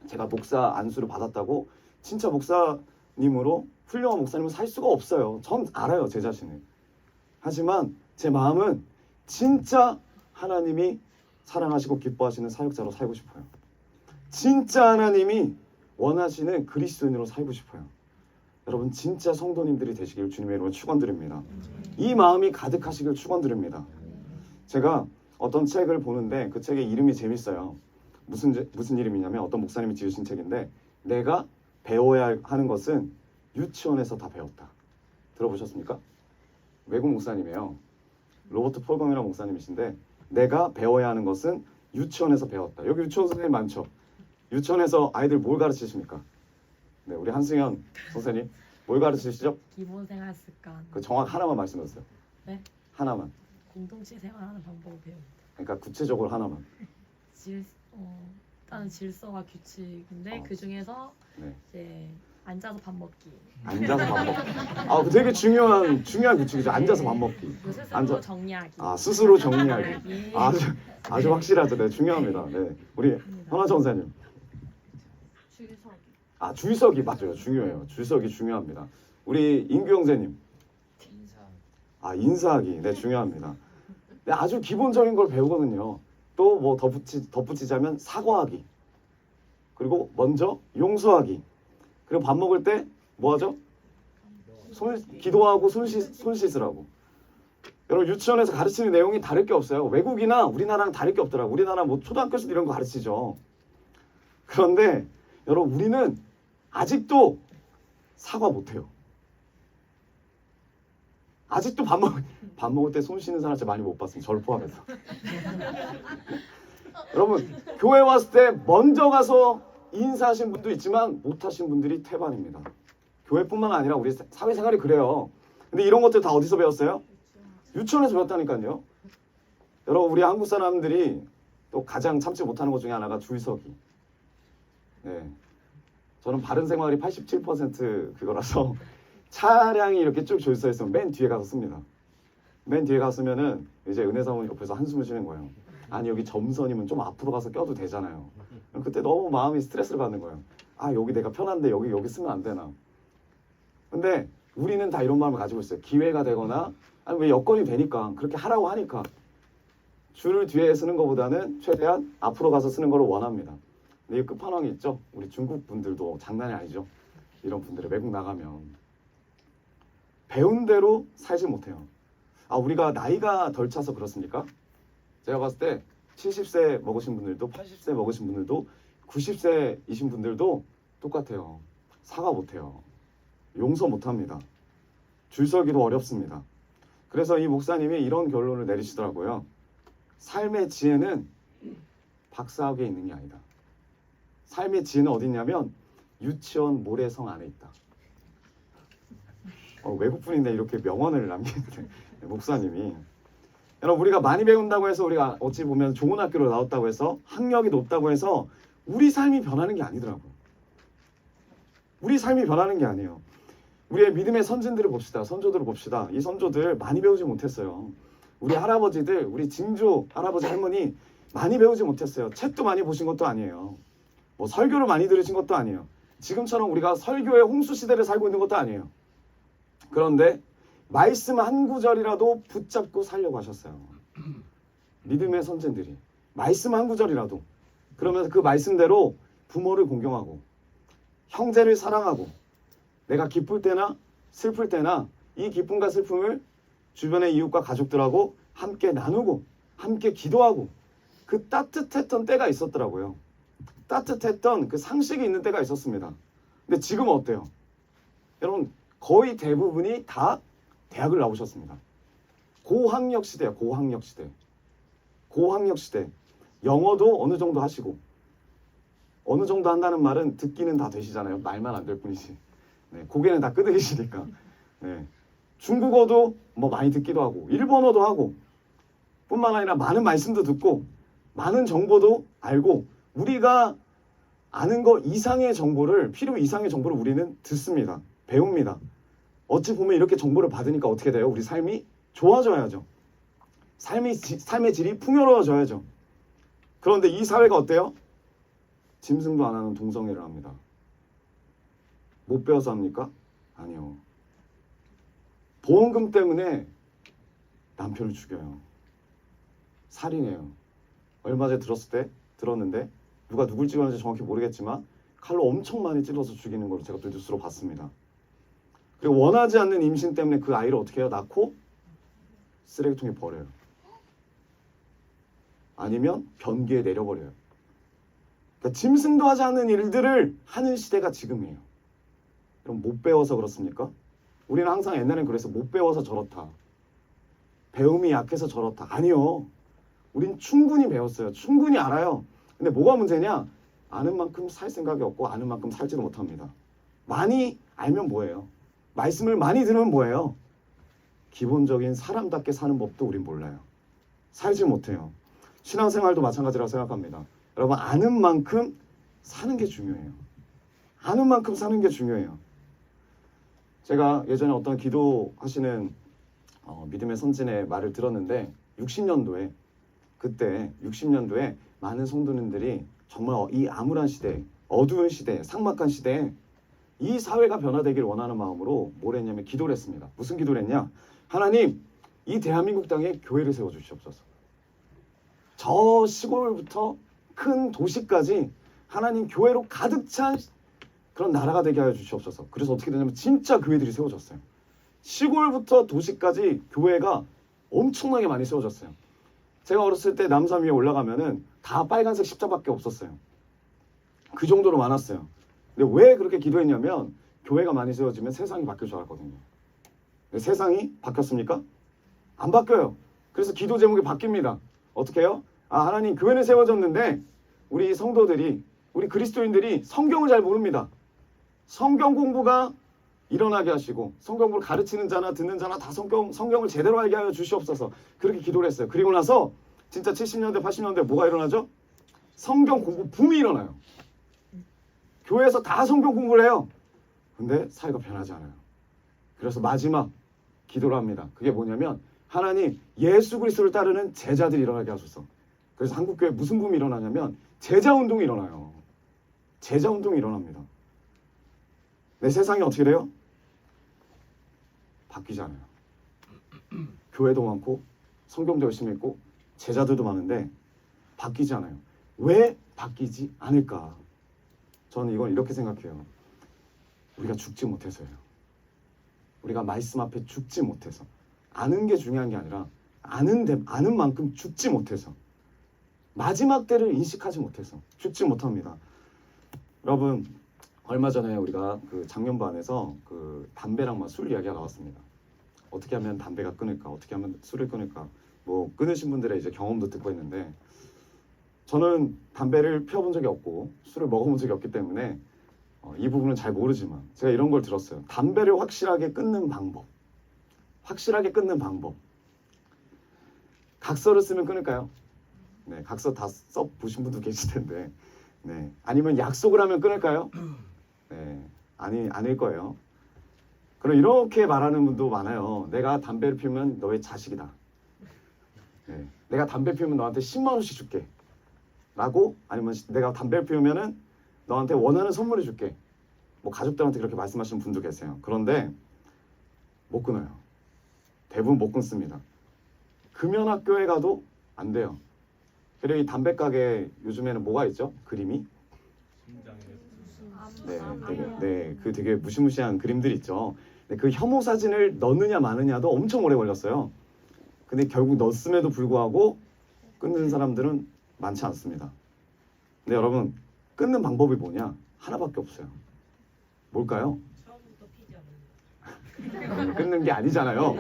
제가 목사 안수를 받았다고 진짜 목사님으로 훌륭한 목사님을 살 수가 없어요. 전 알아요, 제 자신을. 하지만 제 마음은 진짜 하나님이 사랑하시고 기뻐하시는 사역자로 살고 싶어요. 진짜 하나님이 원하시는 그리스도인으로 살고 싶어요. 여러분, 진짜 성도님들이 되시길 주님의 이름으로 축원드립니다. 이 마음이 가득하시길 축원드립니다. 제가 어떤 책을 보는데 그 책의 이름이 재밌어요. 무슨 이름이냐면 어떤 목사님이 지으신 책인데 내가 배워야 하는 것은 유치원에서 다 배웠다. 들어보셨습니까? 외국 목사님이에요. 로버트 폴검이라는 목사님이신데 내가 배워야 하는 것은 유치원에서 배웠다. 여기 유치원 선생님 많죠? 유치원에서 아이들 뭘 가르치십니까? 네, 우리 한승현 선생님 뭘 가르치시죠? 기본생활 습관. 그 정확 하나만 말씀해 주세요. 네? 하나만. 공동체 생활하는 방법을 배웁니다. 그러니까 구체적으로 하나만. 일단은 질서와 규칙인데 그 중에서 네. 이제 앉아서 밥 먹기. 앉아서 밥 먹기. 그 되게 중요한 규칙이죠. 앉아서 밥 먹기. 스스로 정리하기. 스스로 정리하기. 아주 확실하죠. 네, 중요합니다. 네, 우리 현아 전사님. 주의석이 맞아요. 중요해요. 주의석이 중요합니다. 우리 인규 형제님. 인사하기. 네, 중요합니다. 네, 아주 기본적인 걸 배우거든요. 또 뭐 덧붙이자면 사과하기. 그리고 먼저 용서하기. 그리고 밥 먹을 때 뭐 하죠? 기도하고 손 씻으라고. 여러분, 유치원에서 가르치는 내용이 다를 게 없어요. 외국이나 우리나라랑 다를 게 없더라고. 우리나라 뭐 초등학교에서도 이런 거 가르치죠. 그런데 여러분, 우리는 아직도 사과 못해요. 아직도 밥 먹을 때 손 씻는 사람 진짜 많이 못 봤습니다. 저를 포함해서. 여러분, 교회 왔을 때 먼저 가서 인사하신 분도 있지만 못하신 분들이 태반입니다. 교회뿐만 아니라 우리 사회생활이 그래요. 근데 이런 것들 다 어디서 배웠어요? 유치원에서 배웠다니까요. 여러분, 우리 한국 사람들이 또 가장 참지 못하는 것 중에 하나가 줄서기. 네. 저는 바른 생활이 87% 그거라서 차량이 이렇게 쭉 줄 서 있으면 맨 뒤에 가서 씁니다. 맨 뒤에 갔으면은 이제 은혜 사모님 옆에서 한숨을 쉬는 거예요. 아니, 여기 점선이면 좀 앞으로 가서 껴도 되잖아요. 그때 너무 마음이 스트레스를 받는 거예요. 여기 내가 편한데 여기 쓰면 안 되나. 근데 우리는 다 이런 마음을 가지고 있어요. 기회가 되거나 왜 여건이 되니까 그렇게 하라고 하니까 줄을 뒤에 쓰는 것보다는 최대한 앞으로 가서 쓰는 걸 원합니다. 근데 이 끝판왕이 있죠. 우리 중국 분들도 장난이 아니죠. 이런 분들이 외국 나가면 배운 대로 살지 못해요. 우리가 나이가 덜 차서 그렇습니까? 제가 봤을 때 70세 먹으신 분들도 80세 먹으신 분들도 90세이신 분들도 똑같아요. 사과 못해요. 용서 못합니다. 줄서기도 어렵습니다. 그래서 이 목사님이 이런 결론을 내리시더라고요. 삶의 지혜는 박사학위에 있는 게 아니다. 삶의 지혜는 어디 있냐면 유치원 모래성 안에 있다. 외국분인데 이렇게 명언을 남기는데 목사님이. 여러분, 우리가 많이 배운다고 해서 우리가 어찌 보면 좋은 학교로 나왔다고 해서 학력이 높다고 해서 우리 삶이 변하는 게 아니더라고요. 우리 삶이 변하는 게 아니에요. 우리의 믿음의 선진들을 봅시다. 선조들을 봅시다. 이 선조들 많이 배우지 못했어요. 우리 할아버지들, 우리 징조 할아버지 할머니 많이 배우지 못했어요. 책도 많이 보신 것도 아니에요. 뭐 설교를 많이 들으신 것도 아니에요. 지금처럼 우리가 설교의 홍수 시대를 살고 있는 것도 아니에요. 그런데 말씀 한 구절이라도 붙잡고 살려고 하셨어요. 믿음의 선진들이 말씀 한 구절이라도, 그러면서 그 말씀대로 부모를 공경하고 형제를 사랑하고 내가 기쁠 때나 슬플 때나 이 기쁨과 슬픔을 주변의 이웃과 가족들하고 함께 나누고 함께 기도하고, 그 따뜻했던 때가 있었더라고요. 따뜻했던 그 상식이 있는 때가 있었습니다. 근데 지금은 어때요? 여러분, 거의 대부분이 다 대학을 나오셨습니다. 고학력 시대야, 고학력 시대. 고학력 시대. 영어도 어느 정도 하시고, 어느 정도 한다는 말은 듣기는 다 되시잖아요. 말만 안 될 뿐이지. 네, 고개는 다 끄덕이시니까. 네. 중국어도 뭐 많이 듣기도 하고, 일본어도 하고, 뿐만 아니라 많은 말씀도 듣고, 많은 정보도 알고, 우리가 아는 거 이상의 정보를, 필요 이상의 정보를 우리는 듣습니다. 배웁니다. 어찌 보면 이렇게 정보를 받으니까 어떻게 돼요? 우리 삶이 좋아져야죠. 삶의 질이 풍요로워져야죠. 그런데 이 사회가 어때요? 짐승도 안 하는 동성애를 합니다. 못 배워서 합니까? 아니요. 보험금 때문에 남편을 죽여요. 살인해요. 얼마 전에 들었는데 누가 누굴 찍었는지 정확히 모르겠지만 칼로 엄청 많이 찔러서 죽이는 걸 제가 또 뉴스로 봤습니다. 그리고 원하지 않는 임신 때문에 그 아이를 어떻게 해요? 낳고 쓰레기통에 버려요. 아니면 변기에 내려버려요. 그러니까 짐승도 하지 않는 일들을 하는 시대가 지금이에요. 그럼 못 배워서 그렇습니까? 우리는 항상 옛날엔 그래서 못 배워서 저렇다. 배움이 약해서 저렇다. 아니요. 우린 충분히 배웠어요. 충분히 알아요. 근데 뭐가 문제냐? 아는 만큼 살 생각이 없고 아는 만큼 살지도 못합니다. 많이 알면 뭐예요? 말씀을 많이 들으면 뭐예요? 기본적인 사람답게 사는 법도 우린 몰라요. 살지 못해요. 신앙생활도 마찬가지라고 생각합니다. 여러분, 아는 만큼 사는 게 중요해요. 아는 만큼 사는 게 중요해요. 제가 예전에 어떤 기도하시는 믿음의 선진의 말을 들었는데 60년도에 그때 60년도에 많은 성도님들이 정말 이 암울한 시대, 어두운 시대, 삭막한 시대에 이 사회가 변화되길 원하는 마음으로 뭘 했냐면 기도를 했습니다. 무슨 기도를 했냐? 하나님, 이 대한민국 땅에 교회를 세워주시옵소서. 저 시골부터 큰 도시까지 하나님 교회로 가득 찬 그런 나라가 되게 하여 주시옵소서. 그래서 어떻게 되냐면 진짜 교회들이 세워졌어요. 시골부터 도시까지 교회가 엄청나게 많이 세워졌어요. 제가 어렸을 때 남산 위에 올라가면은 다 빨간색 십자밖에 없었어요. 그 정도로 많았어요. 근데 왜 그렇게 기도했냐면 교회가 많이 세워지면 세상이 바뀔 줄 알았거든요. 근데 세상이 바뀌었습니까? 안 바뀌어요. 그래서 기도 제목이 바뀝니다. 어떻게 해요? 하나님, 교회는 세워졌는데 우리 성도들이, 우리 그리스도인들이 성경을 잘 모릅니다. 성경 공부가 일어나게 하시고 성경을 가르치는 자나 듣는 자나 다 성경을 제대로 알게 하여 주시옵소서. 그렇게 기도를 했어요. 그리고 나서 진짜 70년대 80년대 뭐가 일어나죠? 성경 공부 붐이 일어나요. 교회에서 다 성경 공부를 해요. 근데 사회가 변하지 않아요. 그래서 마지막 기도를 합니다. 그게 뭐냐면 하나님, 예수 그리스도를 따르는 제자들이 일어나게 하소서. 그래서 한국교회 무슨 붐이 일어나냐면 제자운동이 일어나요. 제자운동이 일어납니다. 내 세상이 어떻게 돼요? 바뀌지 않아요. 교회도 많고 성경도 열심히 읽고 제자들도 많은데 바뀌지 않아요. 왜 바뀌지 않을까? 저는 이건 이렇게 생각해요. 우리가 죽지 못해서예요. 우리가 말씀 앞에 죽지 못해서. 아는 게 중요한 게 아니라 아는 만큼 죽지 못해서. 마지막 때를 인식하지 못해서 죽지 못합니다. 여러분, 얼마 전에 우리가 그 장면반에서 그 담배랑 술 이야기가 나왔습니다. 어떻게 하면 담배가 끊을까? 어떻게 하면 술을 끊을까? 뭐 끊으신 분들의 이제 경험도 듣고 있는데 저는 담배를 피워본 적이 없고 술을 먹어본 적이 없기 때문에 이 부분은 잘 모르지만 제가 이런 걸 들었어요. 담배를 확실하게 끊는 방법. 확실하게 끊는 방법. 각서를 쓰면 끊을까요? 네, 각서 다 써보신 분도 계실 텐데. 네, 아니면 약속을 하면 끊을까요? 네, 아닐 거예요. 그럼 이렇게 말하는 분도 많아요. 내가 담배를 피우면 너의 자식이다. 네, 내가 담배 피우면 너한테 10만 원씩 줄게. 라고, 아니면 내가 담배를 피우면은 너한테 원하는 선물을 줄게. 뭐 가족들한테 그렇게 말씀하시는 분도 계세요. 그런데 못 끊어요. 대부분 못 끊습니다. 금연학교에 가도 안 돼요. 그리고 이 담배 가게 요즘에는 뭐가 있죠? 그림이? 그 되게 무시무시한 그림들 있죠. 근데 그 혐오 사진을 넣느냐 마느냐도 엄청 오래 걸렸어요. 근데 결국 넣었음에도 불구하고 끊는 사람들은 많지 않습니다. 근데 여러분, 끊는 방법이 뭐냐? 하나밖에 없어요. 뭘까요? 끊는 게 아니잖아요.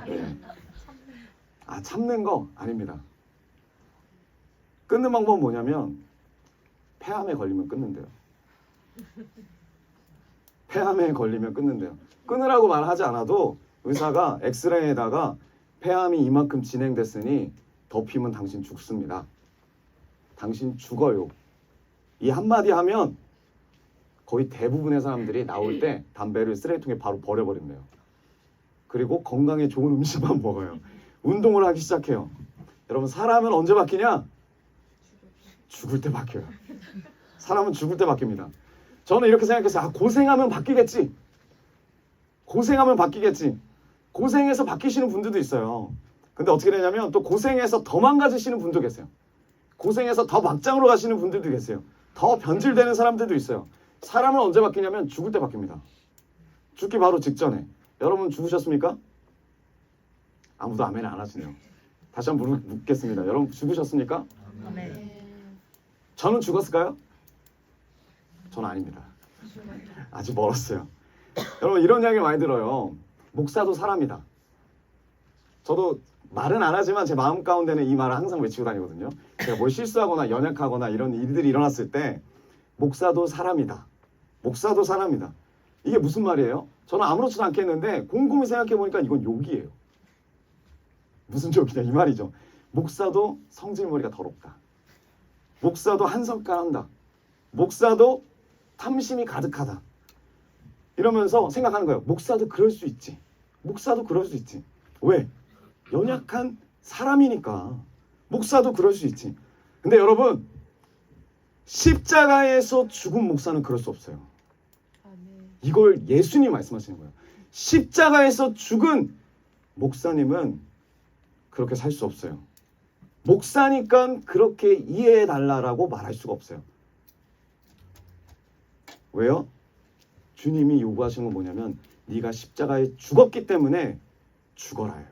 네. 참는 거 아닙니다. 끊는 방법은 뭐냐면 폐암에 걸리면 끊는데요. 폐암에 걸리면 끊는데요. 끊으라고 말하지 않아도 의사가 엑스레이에다가 폐암이 이만큼 진행됐으니 덮이면 당신 죽습니다. 당신 죽어요. 이 한마디 하면 거의 대부분의 사람들이 나올 때 담배를 쓰레기통에 바로 버려버린대요. 그리고 건강에 좋은 음식만 먹어요. 운동을 하기 시작해요. 여러분, 사람은 언제 바뀌냐? 죽을 때 바뀌어요. 사람은 죽을 때 바뀝니다. 저는 이렇게 생각했어요. 고생하면 바뀌겠지. 고생하면 바뀌겠지. 고생해서 바뀌시는 분들도 있어요. 근데 어떻게 되냐면 또 고생해서 더 망가지시는 분도 계세요. 고생해서 더 막장으로 가시는 분들도 계세요. 더 변질되는 사람들도 있어요. 사람은 언제 바뀌냐면 죽을 때 바뀝니다. 죽기 바로 직전에. 여러분 죽으셨습니까? 아무도 아멘 안 하시네요. 다시 한번 묻겠습니다. 여러분 죽으셨습니까? 아멘. 저는 죽었을까요? 저는 아닙니다. 아직 멀었어요. 여러분, 이런 이야기 많이 들어요. 목사도 사람이다. 저도 말은 안 하지만 제 마음 가운데는 이 말을 항상 외치고 다니거든요. 제가 뭘 실수하거나 연약하거나 이런 일들이 일어났을 때 목사도 사람이다. 목사도 사람이다. 이게 무슨 말이에요? 저는 아무렇지도 않게 했는데 곰곰이 생각해 보니까 이건 욕이에요. 무슨 욕이냐 이 말이죠. 목사도 성질머리가 더럽다. 목사도 한성깔한다. 목사도 탐심이 가득하다. 이러면서 생각하는 거예요. 목사도 그럴 수 있지. 목사도 그럴 수 있지. 왜? 연약한 사람이니까. 목사도 그럴 수 있지. 근데 여러분, 십자가에서 죽은 목사는 그럴 수 없어요. 이걸 예수님이 말씀하시는 거예요. 십자가에서 죽은 목사님은 그렇게 살 수 없어요. 목사니까 그렇게 이해해달라고 말할 수가 없어요. 왜요? 주님이 요구하신 건 뭐냐면 네가 십자가에 죽었기 때문에 죽어라예요.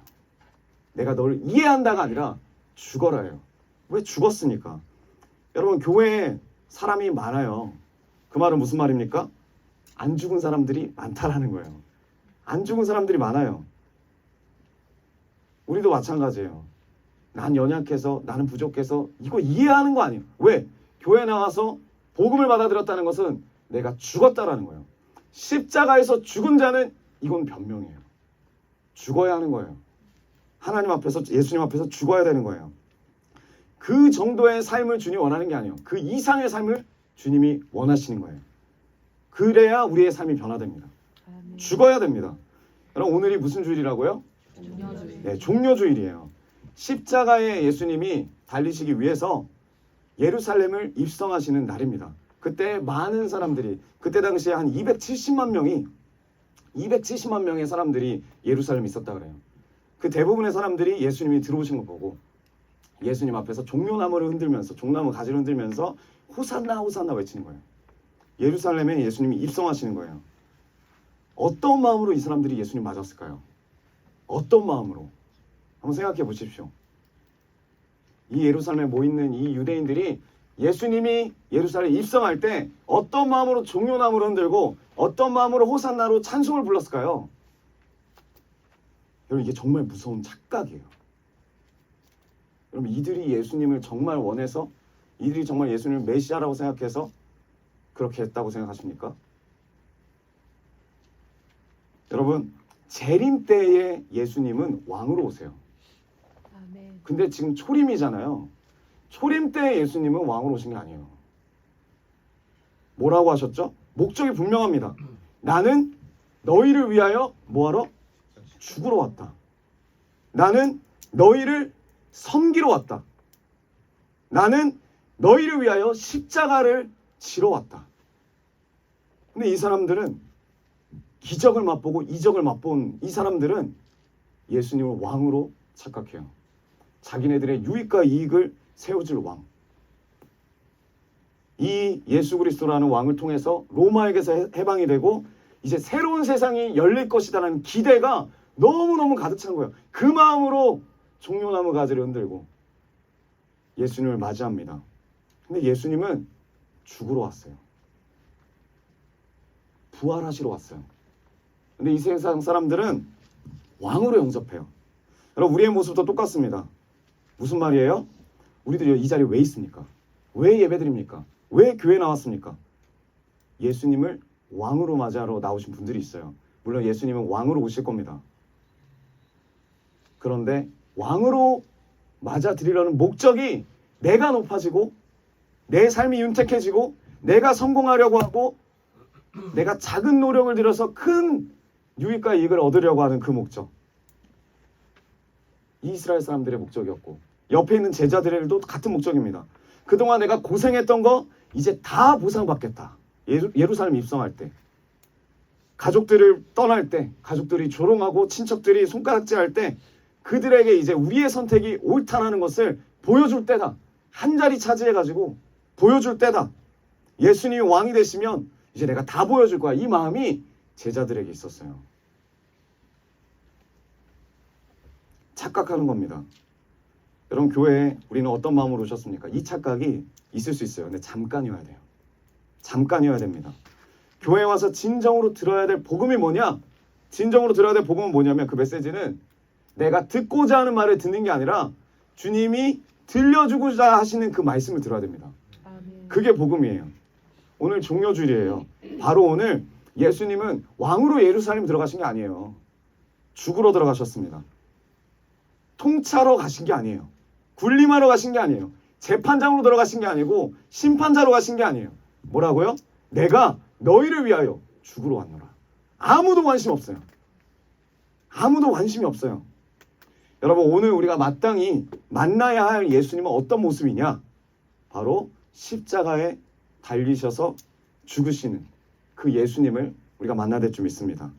내가 너를 이해한다가 아니라 죽어라예요. 왜 죽었으니까? 여러분, 교회에 사람이 많아요. 그 말은 무슨 말입니까? 안 죽은 사람들이 많다라는 거예요. 안 죽은 사람들이 많아요. 우리도 마찬가지예요. 난 연약해서, 나는 부족해서 이거 이해하는 거 아니에요. 왜? 교회 나와서 복음을 받아들였다는 것은 내가 죽었다라는 거예요. 십자가에서 죽은 자는 이건 변명이에요. 죽어야 하는 거예요. 하나님 앞에서, 예수님 앞에서 죽어야 되는 거예요. 그 정도의 삶을 주님이 원하는 게 아니에요. 그 이상의 삶을 주님이 원하시는 거예요. 그래야 우리의 삶이 변화됩니다. 죽어야 됩니다. 여러분, 오늘이 무슨 주일이라고요? 종려주일. 네, 종려주일이에요. 십자가에 예수님이 달리시기 위해서 예루살렘을 입성하시는 날입니다. 그때 많은 사람들이, 그때 당시에 한 270만 명의 사람들이 예루살렘에 있었다 그래요. 그 대부분의 사람들이 예수님이 들어오신 거 보고 예수님 앞에서 종려나무를 흔들면서, 종나무 가지를 흔들면서 호산나 호산나 외치는 거예요. 예루살렘에 예수님이 입성하시는 거예요. 어떤 마음으로 이 사람들이 예수님 맞았을까요? 어떤 마음으로? 한번 생각해 보십시오. 이 예루살렘에 모이는 이 유대인들이 예수님이 예루살렘에 입성할 때 어떤 마음으로 종려나무를 흔들고 어떤 마음으로 호산나로 찬송을 불렀을까요? 여러분, 이게 정말 무서운 착각이에요. 여러분, 이들이 예수님을 정말 원해서, 이들이 정말 예수님을 메시아라고 생각해서 그렇게 했다고 생각하십니까? 여러분, 재림 때에 예수님은 왕으로 오세요. 근데 지금 초림이잖아요. 초림 때에 예수님은 왕으로 오신 게 아니에요. 뭐라고 하셨죠? 목적이 분명합니다. 나는 너희를 위하여 뭐하러? 죽으러 왔다. 나는 너희를 섬기러 왔다. 나는 너희를 위하여 십자가를 지러 왔다. 근데 이 사람들은 기적을 맛보고 이적을 맛본 이 사람들은 예수님을 왕으로 착각해요. 자기네들의 유익과 이익을 세워줄 왕. 이 예수 그리스도라는 왕을 통해서 로마에게서 해방이 되고 이제 새로운 세상이 열릴 것이다라는 기대가 너무너무 가득 찬 거예요. 그 마음으로 종려나무 가지를 흔들고 예수님을 맞이합니다. 근데 예수님은 죽으러 왔어요. 부활하시러 왔어요. 근데 이 세상 사람들은 왕으로 영접해요. 여러분, 우리의 모습도 똑같습니다. 무슨 말이에요? 우리들이 이 자리에 왜 있습니까? 왜 예배드립니까? 왜 교회 나왔습니까? 예수님을 왕으로 맞이하러 나오신 분들이 있어요. 물론 예수님은 왕으로 오실 겁니다. 그런데 왕으로 맞아들이려는 목적이 내가 높아지고 내 삶이 윤택해지고 내가 성공하려고 하고 내가 작은 노력을 들여서 큰 유익과 이익을 얻으려고 하는 그 목적. 이스라엘 사람들의 목적이었고 옆에 있는 제자들도 같은 목적입니다. 그동안 내가 고생했던 거 이제 다 보상받겠다. 예루살렘 입성할 때, 가족들을 떠날 때, 가족들이 조롱하고 친척들이 손가락질할 때 그들에게 이제 우리의 선택이 옳다는 것을 보여줄 때다. 한 자리 차지해가지고 보여줄 때다. 예수님이 왕이 되시면 이제 내가 다 보여줄 거야. 이 마음이 제자들에게 있었어요. 착각하는 겁니다. 여러분, 교회에 우리는 어떤 마음으로 오셨습니까? 이 착각이 있을 수 있어요. 근데 잠깐이어야 돼요. 잠깐이어야 됩니다. 교회에 와서 진정으로 들어야 될 복음이 뭐냐? 진정으로 들어야 될 복음은 뭐냐면 그 메시지는 내가 듣고자 하는 말을 듣는 게 아니라 주님이 들려주고자 하시는 그 말씀을 들어야 됩니다. 그게 복음이에요. 오늘 종려주일이에요. 바로 오늘 예수님은 왕으로 예루살렘 들어가신 게 아니에요. 죽으러 들어가셨습니다. 통치하러 가신 게 아니에요. 군림하러 가신 게 아니에요. 재판장으로 들어가신 게 아니고 심판자로 가신 게 아니에요. 뭐라고요? 내가 너희를 위하여 죽으러 왔노라. 아무도 관심 없어요. 아무도 관심이 없어요. 여러분, 오늘 우리가 마땅히 만나야 할 예수님은 어떤 모습이냐? 바로 십자가에 달리셔서 죽으시는 그 예수님을 우리가 만나야 될 줄 믿습니다.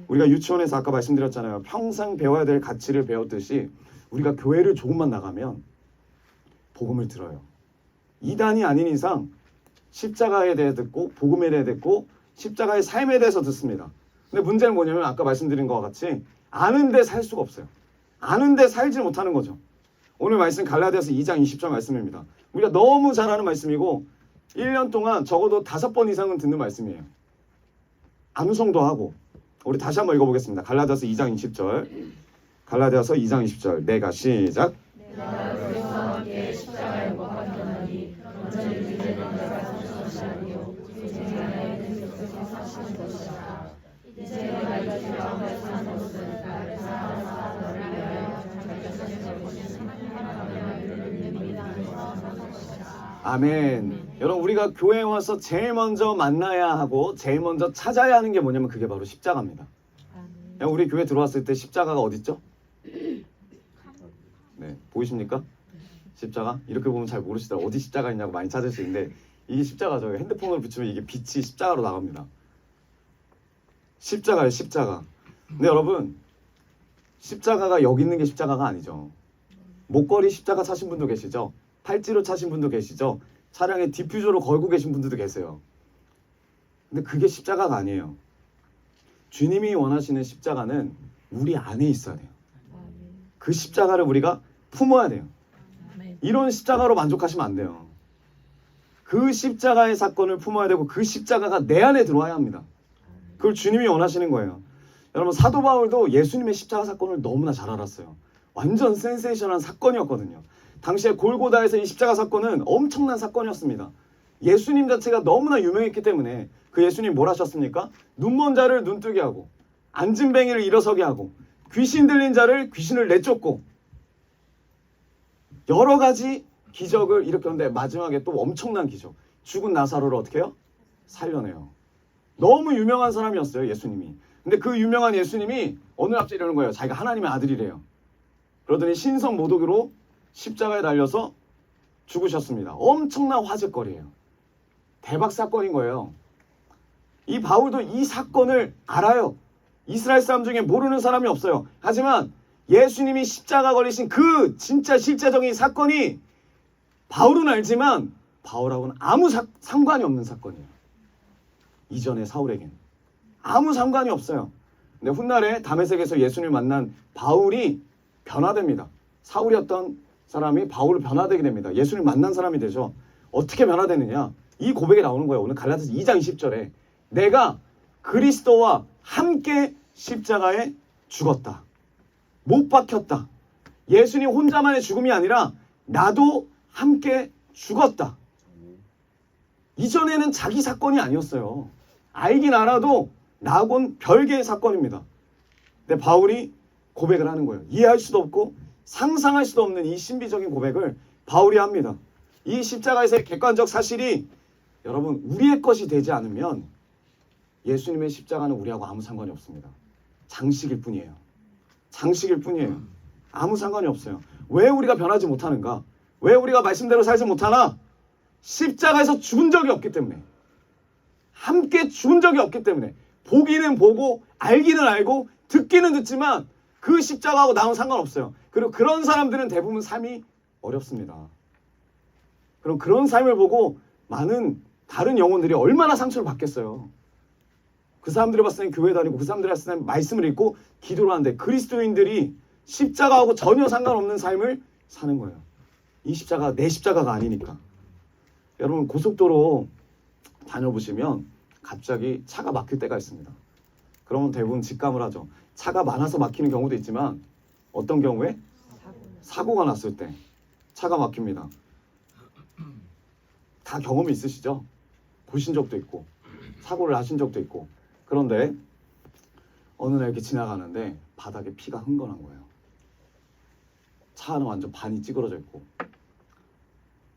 우리가 유치원에서 아까 말씀드렸잖아요. 평생 배워야 될 가치를 배웠듯이 우리가 교회를 조금만 나가면 복음을 들어요. 이단이 아닌 이상 십자가에 대해 듣고 복음에 대해 듣고 십자가의 삶에 대해서 듣습니다. 근데 문제는 뭐냐면 아까 말씀드린 것과 같이 아는데 살 수가 없어요. 아는데 살지 못하는 거죠. 오늘 말씀 갈라디아서 2장 20절 말씀입니다. 우리가 너무 잘 아는 말씀이고 1년 동안 적어도 5번 이상은 듣는 말씀이에요. 암송도 하고. 우리 다시 한번 읽어보겠습니다. 갈라디아서 2장 20절. 갈라디아서 2장 20절. 내가 시작. 내가 그리스도와 함께 십자가에 못 박혔나니 너는 이제는 내가 사는 것이 아니요 오직 나의 그리스도께서 사시는 것이라. 이제 내가 이 길 가운데 사는 것은 나를 사랑하사 너를 위하여 자기께서 세우신 하나님의 이름을 믿음으로 사는 것이라. 아멘. 여러분, 우리가 교회에 와서 제일 먼저 만나야 하고 제일 먼저 찾아야 하는 게 뭐냐면 그게 바로 십자가입니다. 우리 교회 들어왔을 때 십자가가 어디 있죠? 네, 보이십니까? 십자가? 이렇게 보면 잘 모르시더라고요. 어디 십자가 있냐고 많이 찾으시는데 이게 십자가죠. 핸드폰을 붙이면 이게 빛이 십자가로 나갑니다. 십자가예요, 십자가. 근데 여러분, 십자가가 여기 있는 게 십자가가 아니죠. 목걸이 십자가 차신 분도 계시죠? 팔찌로 차신 분도 계시죠? 차량에 디퓨저로 걸고 계신 분들도 계세요. 근데 그게 십자가가 아니에요. 주님이 원하시는 십자가는 우리 안에 있어야 돼요. 그 십자가를 우리가 품어야 돼요. 이런 십자가로 만족하시면 안 돼요. 그 십자가의 사건을 품어야 되고 그 십자가가 내 안에 들어와야 합니다. 그걸 주님이 원하시는 거예요. 여러분, 사도 바울도 예수님의 십자가 사건을 너무나 잘 알았어요. 완전 센세이션한 사건이었거든요. 당시에 골고다에서 이 십자가 사건은 엄청난 사건이었습니다. 예수님 자체가 너무나 유명했기 때문에 그 예수님 뭘 하셨습니까? 눈먼 자를 눈뜨게 하고 앉은 뱅이를 일어서게 하고 귀신 들린 자를 귀신을 내쫓고 여러 가지 기적을 일으켰는데 마지막에 또 엄청난 기적. 죽은 나사로를 어떻게 해요? 살려내요. 너무 유명한 사람이었어요, 예수님이. 근데 그 유명한 예수님이 어느 날 이러는 거예요. 자기가 하나님의 아들이래요. 그러더니 신성 모독으로 십자가에 달려서 죽으셨습니다. 엄청난 화제거리예요. 대박 사건인 거예요. 이 바울도 이 사건을 알아요. 이스라엘 사람 중에 모르는 사람이 없어요. 하지만 예수님이 십자가 걸리신 그 진짜 실제적인 사건이 바울은 알지만 바울하고는 아무 상관이 없는 사건이에요. 이전에 사울에게는 아무 상관이 없어요. 근데 훗날에 다메섹에서 예수님을 만난 바울이 변화됩니다. 사울이었던 사람이 바울을 변화되게 됩니다. 예수님을 만난 사람이 되죠. 어떻게 변화되느냐? 이 고백이 나오는 거예요. 오늘 갈라디아서 2장 20절에 내가 그리스도와 함께 십자가에 죽었다. 못 박혔다. 예수님 혼자만의 죽음이 아니라 나도 함께 죽었다. 이전에는 자기 사건이 아니었어요. 알긴 알아도 나하고는 별개의 사건입니다. 근데 바울이 고백을 하는 거예요. 이해할 수도 없고 상상할 수도 없는 이 신비적인 고백을 바울이 합니다. 이 십자가에서의 객관적 사실이 여러분 우리의 것이 되지 않으면 예수님의 십자가는 우리하고 아무 상관이 없습니다. 장식일 뿐이에요. 장식일 뿐이에요. 아무 상관이 없어요. 왜 우리가 변하지 못하는가? 왜 우리가 말씀대로 살지 못하나? 십자가에서 죽은 적이 없기 때문에, 함께 죽은 적이 없기 때문에, 보기는 보고 알기는 알고 듣기는 듣지만 그 십자가하고 나하고는 상관없어요. 그리고 그런 사람들은 대부분 삶이 어렵습니다. 그럼 그런 삶을 보고 많은 다른 영혼들이 얼마나 상처를 받겠어요. 그 사람들이 봤을 땐 교회 다니고 그 사람들이 봤을 땐 말씀을 읽고 기도를 하는데 그리스도인들이 십자가하고 전혀 상관없는 삶을 사는 거예요. 이 십자가가 내 십자가가 아니니까. 여러분 고속도로 다녀보시면 갑자기 차가 막힐 때가 있습니다. 그러면 대부분 직감을 하죠. 차가 많아서 막히는 경우도 있지만 어떤 경우에? 사고가 났을 때 차가 막힙니다. 다 경험이 있으시죠? 보신 적도 있고 사고를 하신 적도 있고. 그런데 어느 날 이렇게 지나가는데 바닥에 피가 흥건한 거예요. 차는 완전 반이 찌그러져 있고.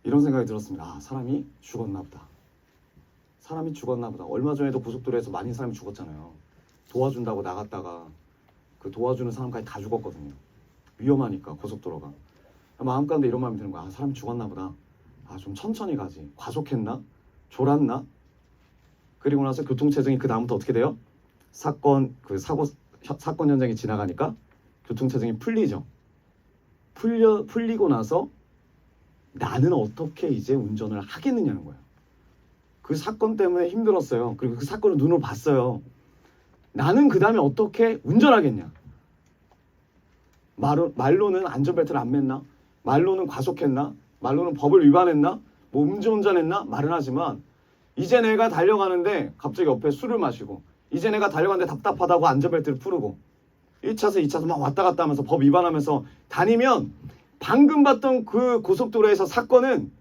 이런 생각이 들었습니다. 아, 사람이 죽었나 보다. 사람이 죽었나 보다. 얼마 전에도 고속도로에서 많은 사람이 죽었잖아요. 도와준다고 나갔다가 그 도와주는 사람까지 다 죽었거든요. 위험하니까 고속도로가. 마음 가운데 이런 마음이 드는 거야. 아, 사람이 죽었나 보다. 아, 좀 천천히 가지. 과속했나? 졸았나? 그리고 나서 교통체증이 그 다음부터 어떻게 돼요? 사건 현장이 지나가니까 교통체증이 풀리죠. 풀리고 나서 나는 어떻게 이제 운전을 하겠느냐는 거예요. 그 사건 때문에 힘들었어요. 그리고 그 사건을 눈으로 봤어요. 나는 그 다음에 어떻게 운전하겠냐. 말로는 안전벨트를 안 맸나? 말로는 과속했나? 말로는 법을 위반했나? 뭐 음주운전했나? 말은 하지만 이제 내가 달려가는데 갑자기 옆에 술을 마시고 이제 내가 달려가는데 답답하다고 안전벨트를 풀고 1차선 2차선 막 왔다 갔다 하면서 법 위반하면서 다니면 방금 봤던 그 고속도로에서 사건은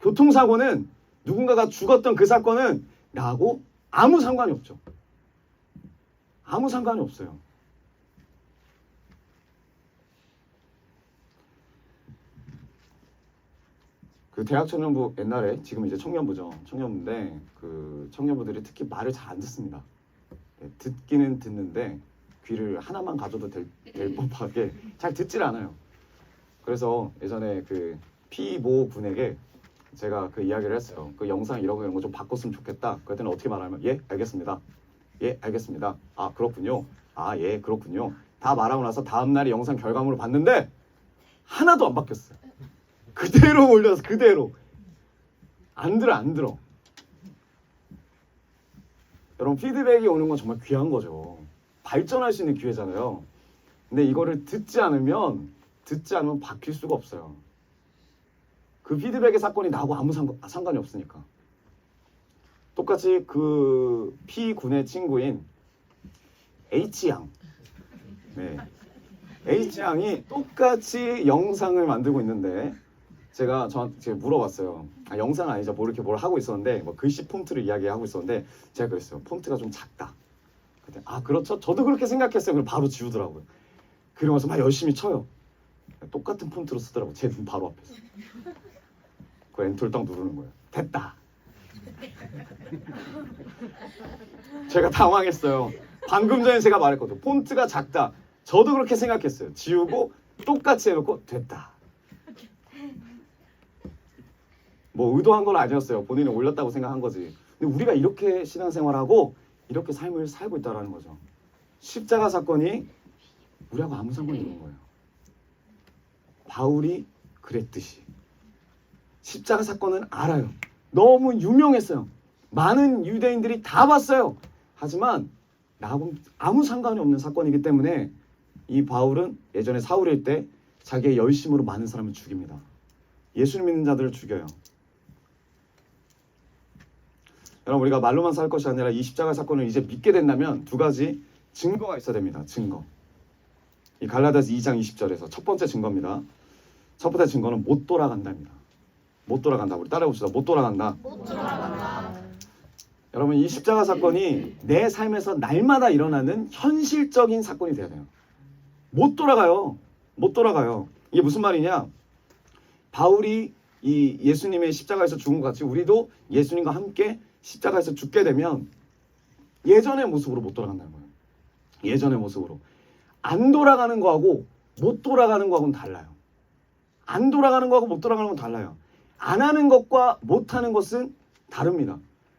교통사고는 누군가가 죽었던 그 사건은 나하고 아무 상관이 없죠. 아무 상관이 없어요. 그 대학 청년부 옛날에 지금 이제 청년부죠. 청년부인데 그 청년부들이 특히 말을 잘 안 듣습니다. 듣기는 듣는데 귀를 하나만 가져도 될 법하게 잘 듣질 않아요. 그래서 예전에 그 피모 군에게 제가 그 이야기를 했어요. 그 영상 이런 거 좀 바꿨으면 좋겠다. 그랬더니 어떻게 말하면 예 알겠습니다. 예 알겠습니다. 아 그렇군요. 아 예 그렇군요. 다 말하고 나서 다음날에 영상 결과물을 봤는데 하나도 안 바뀌었어요. 그대로 올려서 그대로 안 들어. 여러분 피드백이 오는 건 정말 귀한 거죠. 발전할 수 있는 기회잖아요. 근데 이거를 듣지 않으면 바뀔 수가 없어요. 그 피드백의 사건이 나하고 아무 상관이 없으니까. 똑같이 그 P군의 친구인 H양. 네. H양이 똑같이 영상을 만들고 있는데 제가 저한테 물어봤어요. 아, 영상 아니죠. 뭐 이렇게 뭘 하고 있었는데 뭐 글씨 폰트를 이야기하고 있었는데 제가 그랬어요. 폰트가 좀 작다. 그랬더니, 아 그렇죠. 저도 그렇게 생각했어요. 그럼 바로 지우더라고요. 그러면서 막 열심히 쳐요. 똑같은 폰트로 쓰더라고. 제 눈 바로 앞에서. 그 엔터를 딱 누르는 거예요. 됐다. 제가 당황했어요. 방금 전에 제가 말했거든요. 폰트가 작다. 저도 그렇게 생각했어요. 지우고 똑같이 해놓고 됐다. 뭐 의도한 건 아니었어요. 본인이 올렸다고 생각한 거지. 근데 우리가 이렇게 신앙생활하고 이렇게 삶을 살고 있다는 거죠. 십자가 사건이 우리하고 아무 상관이 없는 거예요. 바울이 그랬듯이 십자가 사건은 알아요. 너무 유명했어요. 많은 유대인들이 다 봤어요. 하지만 나하고는 아무 상관이 없는 사건이기 때문에 이 바울은 예전에 사울일 때 자기의 열심으로 많은 사람을 죽입니다. 예수를 믿는 자들을 죽여요. 여러분, 우리가 말로만 살 것이 아니라 이 십자가 사건을 이제 믿게 된다면 두 가지 증거가 있어야 됩니다. 증거. 이 갈라디아서 2장 20절에서 첫 번째 증거입니다. 첫 번째 증거는 못 돌아간다입니다. 못 돌아간다. 우리 따라해봅시다. 못 돌아간다. 못 돌아간다. 여러분, 이 십자가 사건이 내 삶에서 날마다 일어나는 현실적인 사건이 돼야 돼요. 못 돌아가요. 못 돌아가요. 이게 무슨 말이냐? 바울이 이 예수님의 십자가에서 죽은 것 같이 우리도 예수님과 함께 십자가에서 죽게 되면 예전의 모습으로 못 돌아간다는 거예요. 예전의 모습으로. 안 돌아가는 거하고 못 돌아가는 거하고는 달라요. 안 돌아가는 거하고 못 돌아가는 건 달라요. 안 하는 것과 못 하는 것은 다릅니다.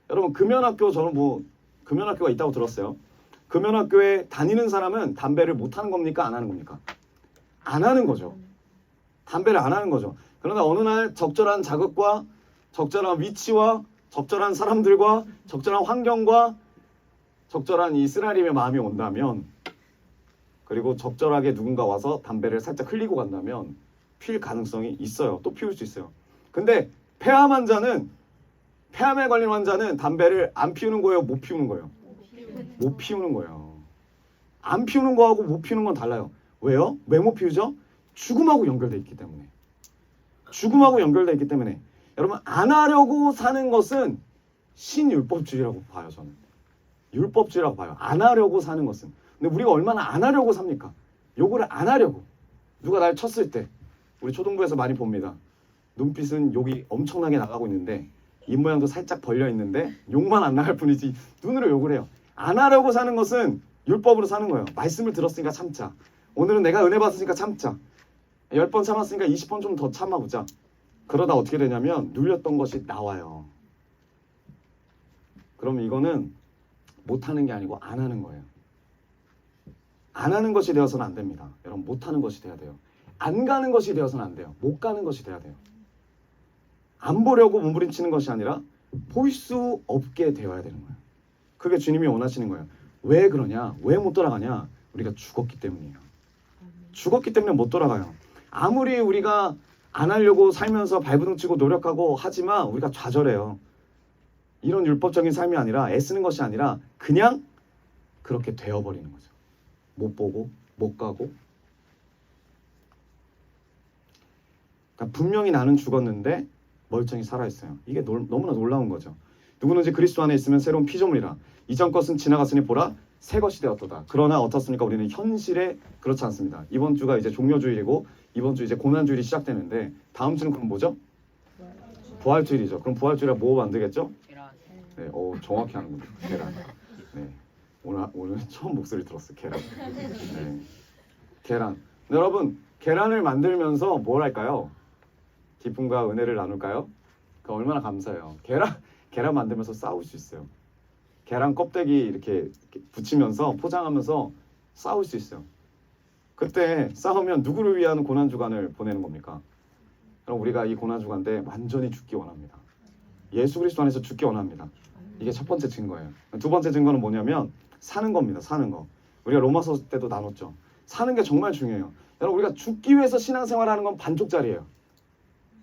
여러분, 금연학교, 저는 금연학교가 있다고 들었어요. 금연학교에 다니는 사람은 담배를 못 하는 겁니까? 안 하는 겁니까? 안 하는 거죠. 담배를 안 하는 거죠. 그러나 어느 날 적절한 자극과 적절한 위치와 적절한 사람들과 적절한 환경과 적절한 이 쓰라림의 마음이 온다면, 그리고 적절하게 누군가 와서 담배를 살짝 흘리고 간다면 필 가능성이 있어요. 또 피울 수 있어요. 근데 폐암 환자는, 폐암에 걸린 환자는 담배를 안 피우는 거예요? 못 피우는 거예요? 못 피우는 거예요. 안 피우는 거하고 못 피우는 건 달라요. 왜요? 왜 못 피우죠? 죽음하고 연결되어 있기 때문에. 죽음하고 연결되어 있기 때문에. 여러분, 안 하려고 사는 것은 신율법주의라고 봐요. 저는 율법주의라고 봐요. 안 하려고 사는 것은. 근데 우리가 얼마나 안 하려고 삽니까? 요거를 안 하려고. 누가 날 쳤을 때, 우리 초등부에서 많이 봅니다. 눈빛은 욕이 엄청나게 나가고 있는데 입 모양도 살짝 벌려 있는데 욕만 안 나갈 뿐이지 눈으로 욕을 해요. 안 하려고 사는 것은 율법으로 사는 거예요. 말씀을 들었으니까 참자. 오늘은 내가 은혜 받았으니까 참자. 10번 참았으니까 20번 좀 더 참아보자. 그러다 어떻게 되냐면 눌렸던 것이 나와요. 그러면 이거는 못하는 게 아니고 안 하는 거예요. 안 하는 것이 되어서는 안 됩니다. 여러분, 못하는 것이 돼야 돼요. 안 가는 것이 되어서는 안 돼요. 못 가는 것이 돼야 돼요. 안 보려고 몸부림치는 것이 아니라 볼 수 없게 되어야 되는 거예요. 그게 주님이 원하시는 거예요. 왜 그러냐? 왜 못 돌아가냐? 우리가 죽었기 때문이에요. 죽었기 때문에 못 돌아가요. 아무리 우리가 안 하려고 살면서 발버둥 치고 노력하고 하지만 우리가 좌절해요. 이런 율법적인 삶이 아니라, 애쓰는 것이 아니라 그냥 그렇게 되어버리는 거죠. 못 보고 못 가고. 그러니까 분명히 나는 죽었는데 멀쩡히 살아있어요. 이게 너무나 놀라운 거죠. 누구든지 그리스도 안에 있으면 새로운 피조물이라. 이전 것은 지나갔으니 보라 새 것이 되었도다. 그러나 어떻습니까? 우리는 현실에 그렇지 않습니다. 이번 주가 이제 종료주일이고 이번 주 이제 고난주일이 시작되는데 다음 주는 그럼 뭐죠? 부활주일이죠. 그럼 부활주일에 뭐 만들겠죠? 네, 정확히 하는군요. 계란. 네, 오늘 처음 목소리 들었어요. 계란. 네, 계란. 네, 여러분, 계란을 만들면서 뭘 할까요? 기쁨과 은혜를 나눌까요? 그 얼마나 감사해요. 계란 만들면서 싸울 수 있어요. 계란 껍데기 이렇게 붙이면서 포장하면서 싸울 수 있어요. 그때 싸우면 누구를 위한 고난주간을 보내는 겁니까? 그럼 우리가 이 고난주간 때 완전히 죽기 원합니다. 예수 그리스도 안에서 죽기 원합니다. 이게 첫 번째 증거예요. 두 번째 증거는 뭐냐면 사는 겁니다. 사는 거. 우리가 로마서 때도 나눴죠. 사는 게 정말 중요해요. 여러분, 우리가 죽기 위해서 신앙생활하는 건 반쪽짜리예요.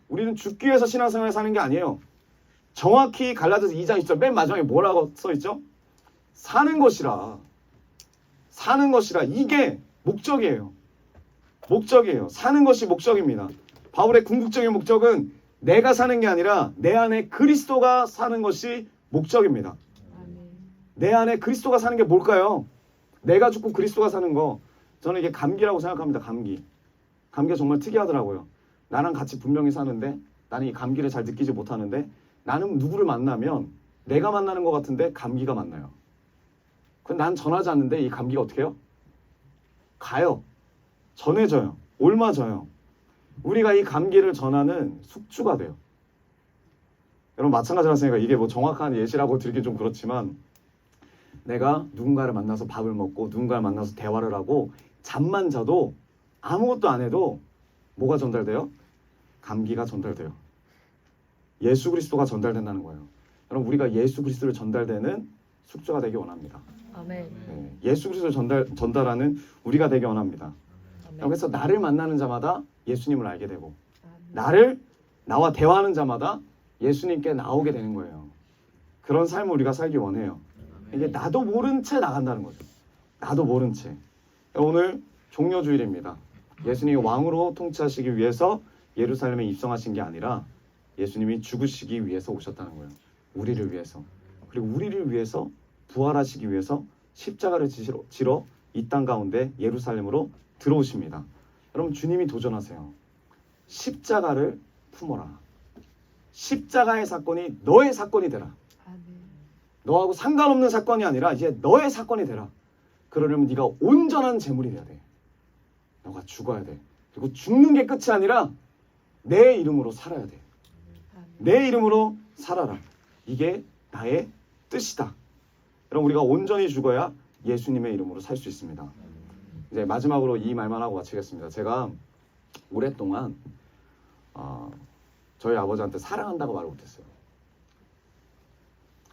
우리는 죽기 위해서 신앙생활을 사는 게 아니에요. 정확히 갈라디아서 2장 20절 맨 마지막에 뭐라고 써있죠? 사는 것이라. 사는 것이라. 이게 목적이에요. 목적이에요. 사는 것이 목적입니다. 바울의 궁극적인 목적은 내가 사는 게 아니라 내 안에 그리스도가 사는 것이 목적입니다. 내 안에 그리스도가 사는 게 뭘까요? 내가 죽고 그리스도가 사는 거. 저는 이게 감기라고 생각합니다. 감기가 정말 특이하더라고요. 나랑 같이 분명히 사는데 나는 이 감기를 잘 느끼지 못하는데 나는 누구를 만나면 내가 만나는 것 같은데 감기가 만나요. 그럼 난 전하지 않는데 이 감기가 어떻게 해요? 가요. 전해져요. 옮아져요. 우리가 이 감기를 전하는 숙주가 돼요. 여러분, 마찬가지라서 이게 뭐 정확한 예시라고 드리기 좀 그렇지만 내가 누군가를 만나서 밥을 먹고 누군가를 만나서 대화를 하고 잠만 자도 아무것도 안 해도 뭐가 전달돼요? 감기가 전달돼요. 예수 그리스도가 전달된다는 거예요. 여러분, 우리가 예수 그리스도를 전달되는 숙주가 되기 원합니다. 아멘. 네, 예수 그리스도를 전달하는 우리가 되기 원합니다. 그래서 나를 만나는 자마다 예수님을 알게 되고 나와 대화하는 자마다 예수님께 나오게 되는 거예요. 그런 삶을 우리가 살기 원해요. 이게 나도 모른 채 나간다는 거죠. 나도 모른 채. 오늘 종려주일입니다. 예수님이 왕으로 통치하시기 위해서 예루살렘에 입성하신 게 아니라 예수님이 죽으시기 위해서 오셨다는 거예요. 우리를 위해서. 그리고 우리를 위해서 부활하시기 위해서 십자가를 지러 이 땅 가운데 예루살렘으로 들어오십니다. 여러분, 주님이 도전하세요. 십자가를 품어라. 십자가의 사건이 너의 사건이 되라. 너하고 상관없는 사건이 아니라 이제 너의 사건이 되라. 그러려면 네가 온전한 제물이 돼야 돼. 너가 죽어야 돼. 그리고 죽는 게 끝이 아니라 내 이름으로 살아야 돼. 내 이름으로 살아라. 이게 나의 뜻이다. 여러분, 우리가 온전히 죽어야 예수님의 이름으로 살 수 있습니다. 이제 마지막으로 이 말만 하고 마치겠습니다. 제가 오랫동안 저희 아버지한테 사랑한다고 말을 못했어요.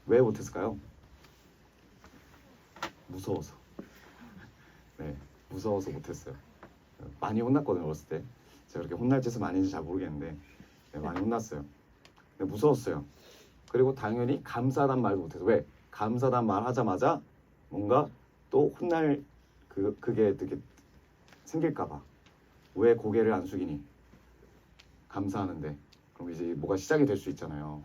왜 못했을까요? 무서워서. 네, 무서워서 못했어요. 많이 혼났거든요, 어렸을 때. 제가 그렇게 혼날 짓은 많이인지 잘 모르겠는데 네, 많이 혼났어요. 근데 무서웠어요. 그리고 당연히 감사하단 말도 못해서. 왜? 감사하단 말 하자마자 뭔가 또 혼날 그게 되게 생길까봐. 왜 고개를 안 숙이니? 감사하는데. 그럼 이제 뭐가 시작이 될 수 있잖아요.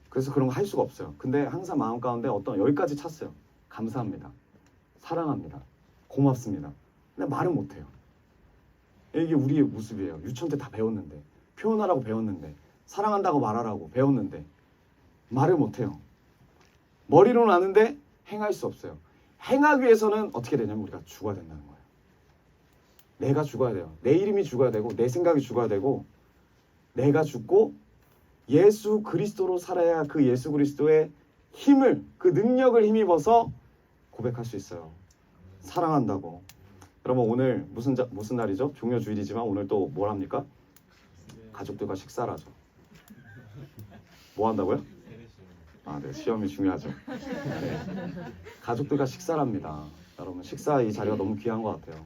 그래서 그런 거 할 수가 없어요. 근데 항상 마음 가운데 여기까지 찼어요. 감사합니다. 사랑합니다. 고맙습니다. 근데 말은 못해요. 이게 우리의 모습이에요. 유치원 때 다 배웠는데, 표현하라고 배웠는데, 사랑한다고 말하라고 배웠는데 말을 못해요. 머리로는 아는데 행할 수 없어요. 행하기 위해서는 어떻게 되냐면 우리가 죽어야 된다는 거예요. 내가 죽어야 돼요. 내 이름이 죽어야 되고 내 생각이 죽어야 되고 내가 죽고 예수 그리스도로 살아야 그 예수 그리스도의 힘을, 그 능력을 힘입어서 고백할 수 있어요. 사랑한다고. 여러분, 오늘 무슨 날이죠? 종려주일이지만 오늘 또 뭘 합니까? 가족들과 식사를 하죠. 뭐 한다고요? 네, 시험이 중요하죠. 네. 가족들과 식사를 합니다. 여러분, 식사 이 자리가 너무 귀한 것 같아요.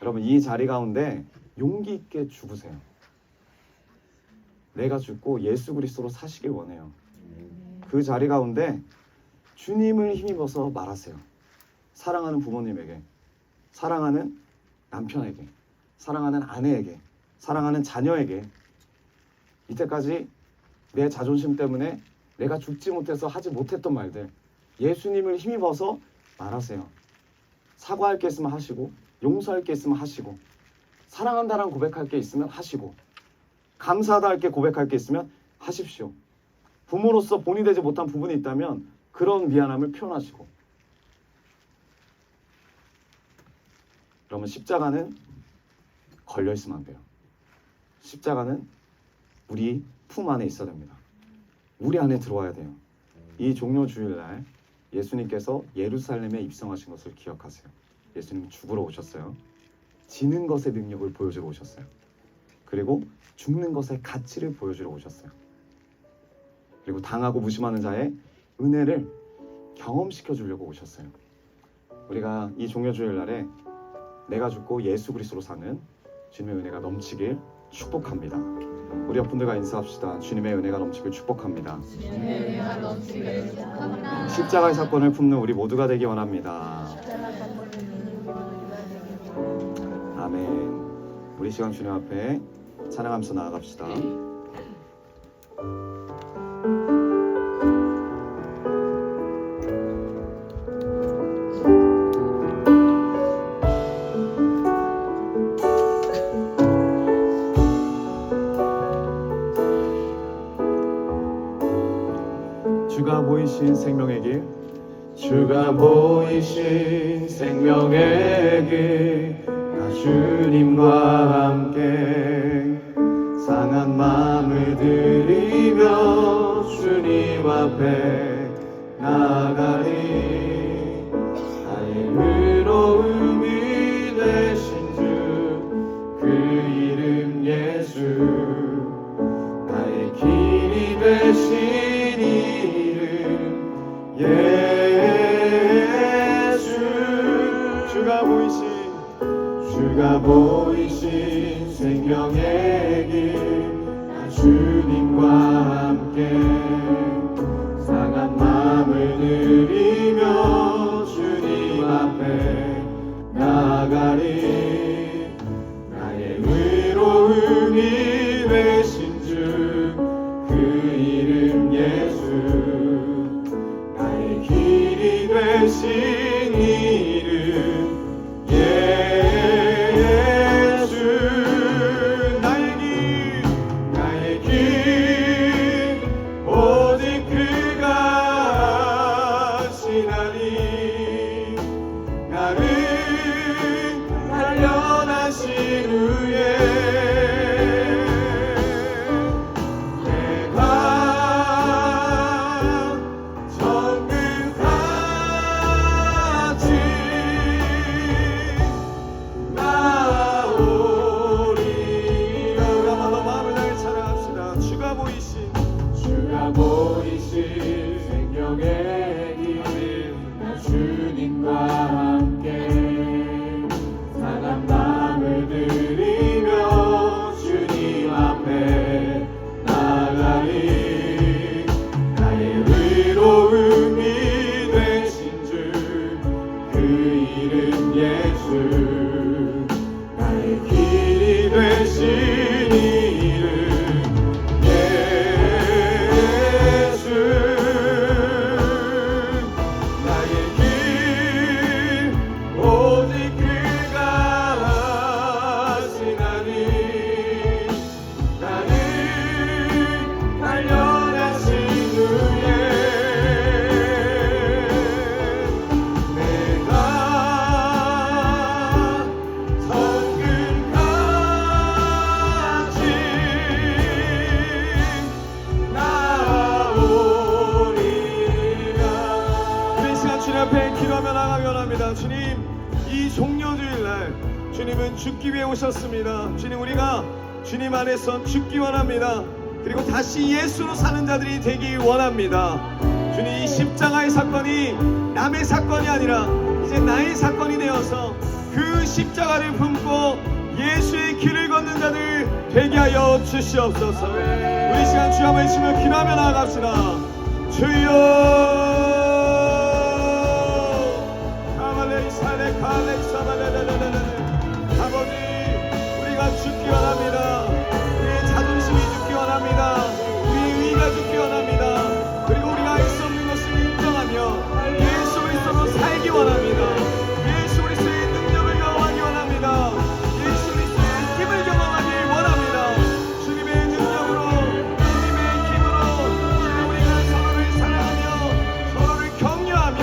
여러분, 이 자리 가운데 용기 있게 죽으세요. 내가 죽고 예수 그리스도로 사시길 원해요. 그 자리 가운데 주님을 힘입어서 말하세요. 사랑하는 부모님에게, 사랑하는 남편에게, 사랑하는 아내에게, 사랑하는 자녀에게, 이때까지 내 자존심 때문에 내가 죽지 못해서 하지 못했던 말들, 예수님을 힘입어서 말하세요. 사과할 게 있으면 하시고, 용서할 게 있으면 하시고, 사랑한다는 고백할 게 있으면 하시고, 감사하다 할 게 고백할 게 있으면 하십시오. 부모로서 본이 되지 못한 부분이 있다면 그런 미안함을 표현하시고. 그러면 십자가는 걸려 있으면 안 돼요. 십자가는 우리 품 안에 있어야 됩니다. 우리 안에 들어와야 돼요. 이 종려주일날 예수님께서 예루살렘에 입성하신 것을 기억하세요. 예수님은 죽으러 오셨어요. 지는 것의 능력을 보여주러 오셨어요. 그리고 죽는 것의 가치를 보여주러 오셨어요. 그리고 당하고 무심하는 자의 은혜를 경험시켜 주려고 오셨어요. 우리가 이 종려주일날에 내가 죽고 예수 그리스도로 사는 주님의 은혜가 넘치길 축복합니다. 우리 옆분들과 인사합시다. 주님의 은혜가 넘치길 축복합니다. 주님의 은혜가 넘치길 축복합니다. 십자가의 사건을 품는 우리 모두가 되기 원합니다. 아멘. 우리 시간 주님 앞에 찬양하면서 나아갑시다. 주가 보이신 생명의 길, 주가 보이신 생명의 길, 나 주님과 함께 상한 마음을 들이며 주님 앞에 나아가리. 예수 나의 길이 되신 이름 예수 주가 보이신 생명의 길 나 주님과 함께 상한 마음을 들이며 주님 앞에 나아가리 나의 의로움이 되신 주 그 이름 예수 나의 길이 되신 이름 예수 나의 길 오직 그가 하시나니 나를 단련하신 후에 내가 정금같이 나오리라. 한번 마음을 다해 찬양합시다. 주가 보이신 생명의 길 나 주님과 함께 상한 마음을 들이며 주님 앞에 나가리 나의 의로움이 되신 주 그 이름 예수 나의 길이 되신 이름 예수 나의 길 오직 그가 하시나니 나를 단련하신 후에 내가 성금같이 나오리라. 우리 이 시간 주님 앞에 기도하며 나가기 원합니다. 주님, 이 종려주일날 주님은 죽기 위해 오셨습니다. 주님, 우리가 주님 안에서 죽기 원합니다. 그리고 다시 예수로 사는 자들이 되기 원합니다. 주님, 이 십자가의 사건이 남의 사건이 아니라 이제 나의 사건이 되어서 그 십자가를 품고 예수의 길을 걷는 자들 되게 하여 주시옵소서. 우리 시간 주여 한번 외치며 기도하며 나아갑시다. 주여 아버지, 우리가 죽기 원합니다. 우리의 자존심이 죽기 원합니다. 우리의 의가 죽기 원합니다. 그리고 우리가 할 수 없는 것을 인정하며 예수 그리스도로 살기 원합니다. 예수 그리스도의 능력을 경험하기 원합니다. 예수 그리스도의 힘을 경험하기 원합니다. 주님의 능력으로, 주님의 힘으로 주님, 우리가 서로를 사랑하며 서로를 격려하며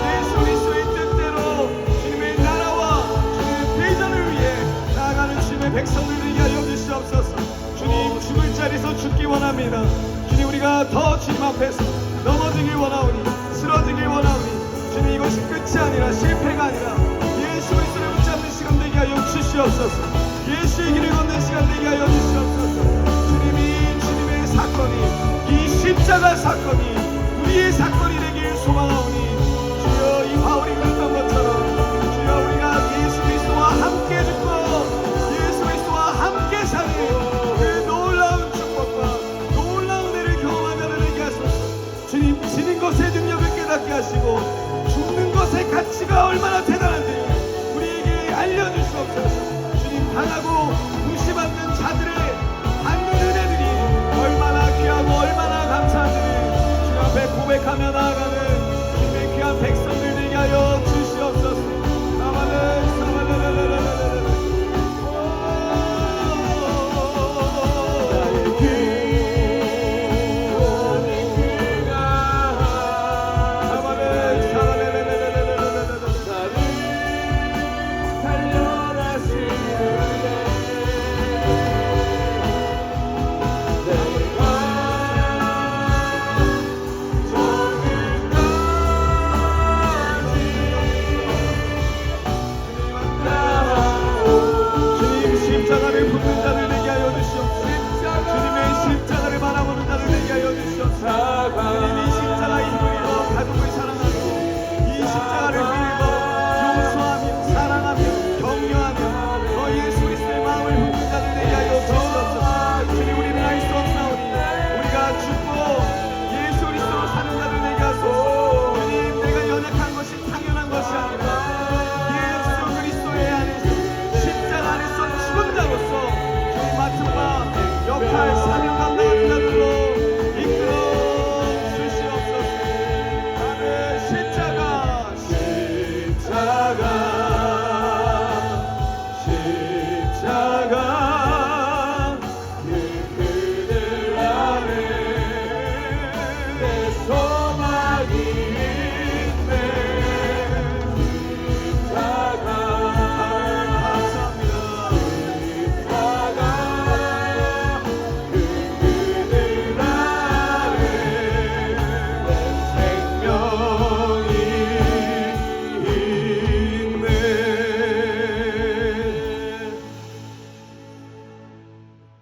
예수 그리스도의 뜻대로 주님의 나라와 주님의 비전을 위해 나아가는 주님의 백성들 되게 하여 주시옵소서. 주님, 죽을 자리에서 죽기 원합니다. 주님, 우리가 더 주님 앞에서 넘어지길 원하오니, 쓰러지길 원하오니, 주님, 이것이 끝이 아니라 실패가 아니라 예수 그리스도를 붙잡는 시간 되게 하여 주시옵소서. 예수의 길을 걷는 시간 되게 하여 주시옵소서. 주님의 사건이, 이 십자가 사건이 우리의 사건이 되길 소망하오니, 주여, 이 바울이 그랬던 것처럼 주여, 우리가 예수 그리스도와 함께 죽고 예수 그리스도와 함께 사는 그 놀라운 축복과 놀라운 은혜를 경험하며 되게 하소서. 주님, 지는 것의 능력을 깨닫게 하시고 죽는 것의 가치가 얼마나 대단한지 우리에게 알려주시옵소서. 주님, 당하고 무시받는 자들의 받는 은혜들이 얼마나 귀하고 얼마나 감사한지 주님 앞에 고백하며 나아가는 주님의 귀한 백성들 되게 하여 주시옵소서. 나를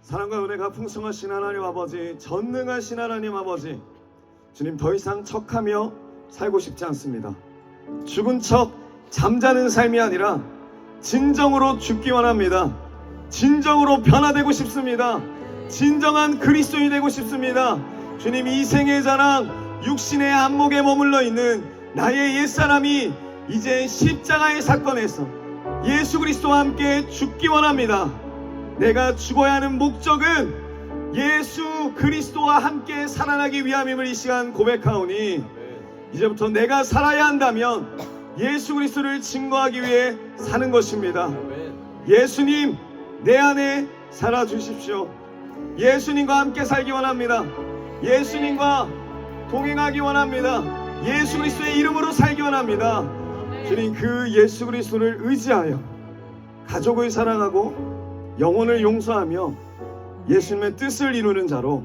사랑과 은혜가 풍성하신 하나님 아버지, 전능하신 하나님 아버지, 주님 더 이상 척하며 살고 싶지 않습니다. 죽은 척 잠자는 삶이 아니라 진정으로 죽기 원합니다. 진정으로 변화되고 싶습니다. 진정한 그리스도인이 되고 싶습니다. 주님, 이 생의 자랑, 육신의 안목에 머물러 있는 나의 옛사람이 이제 십자가의 사건에서 예수 그리스도와 함께 죽기 원합니다. 내가 죽어야 하는 목적은 예수 그리스도와 함께 살아나기 위함임을 이 시간 고백하오니, 이제부터 내가 살아야 한다면 예수 그리스도를 증거하기 위해 사는 것입니다. 예수님, 내 안에 살아주십시오. 예수님과 함께 살기 원합니다. 예수님과 동행하기 원합니다. 예수 그리스도의 이름으로 살기 원합니다. 주님, 그 예수 그리스도를 의지하여 가족을 사랑하고 영혼을 용서하며 예수님의 뜻을 이루는 자로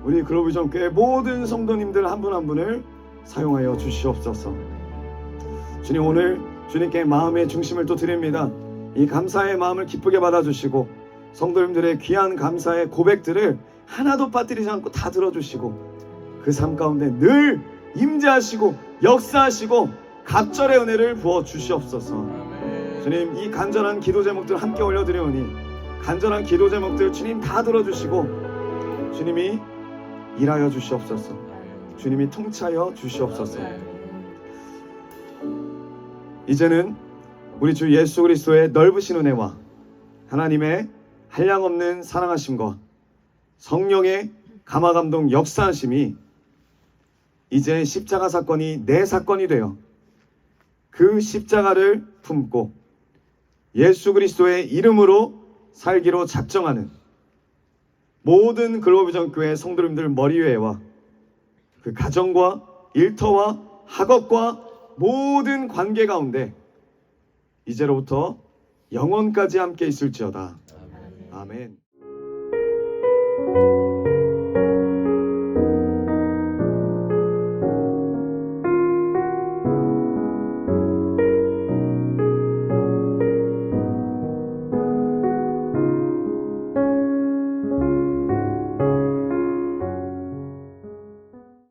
우리 글로비전 교회 모든 성도님들 한 분 한 분을 사용하여 주시옵소서. 주님, 오늘 주님께 마음의 중심을 또 드립니다. 이 감사의 마음을 기쁘게 받아주시고 성도님들의 귀한 감사의 고백들을 하나도 빠뜨리지 않고 다 들어주시고 그 삶 가운데 늘 임재하시고 역사하시고 갑절의 은혜를 부어 주시옵소서. 주님, 이 간절한 기도 제목들 함께 올려드리오니 간절한 기도 제목들 주님 다 들어주시고 주님이 일하여 주시옵소서. 주님이 통치하여 주시옵소서. 이제는 우리 주 예수 그리스도의 넓으신 은혜와 하나님의 한량없는 사랑하심과 성령의 감화감동 역사하심이 이제 십자가 사건이 내 사건이 되어 그 십자가를 품고 예수 그리스도의 이름으로 살기로 작정하는 모든 글로비전 교회 성도님들 머리 위에와 그 가정과 일터와 학업과 모든 관계 가운데 이제로부터 영원까지 함께 있을지어다. 아멘.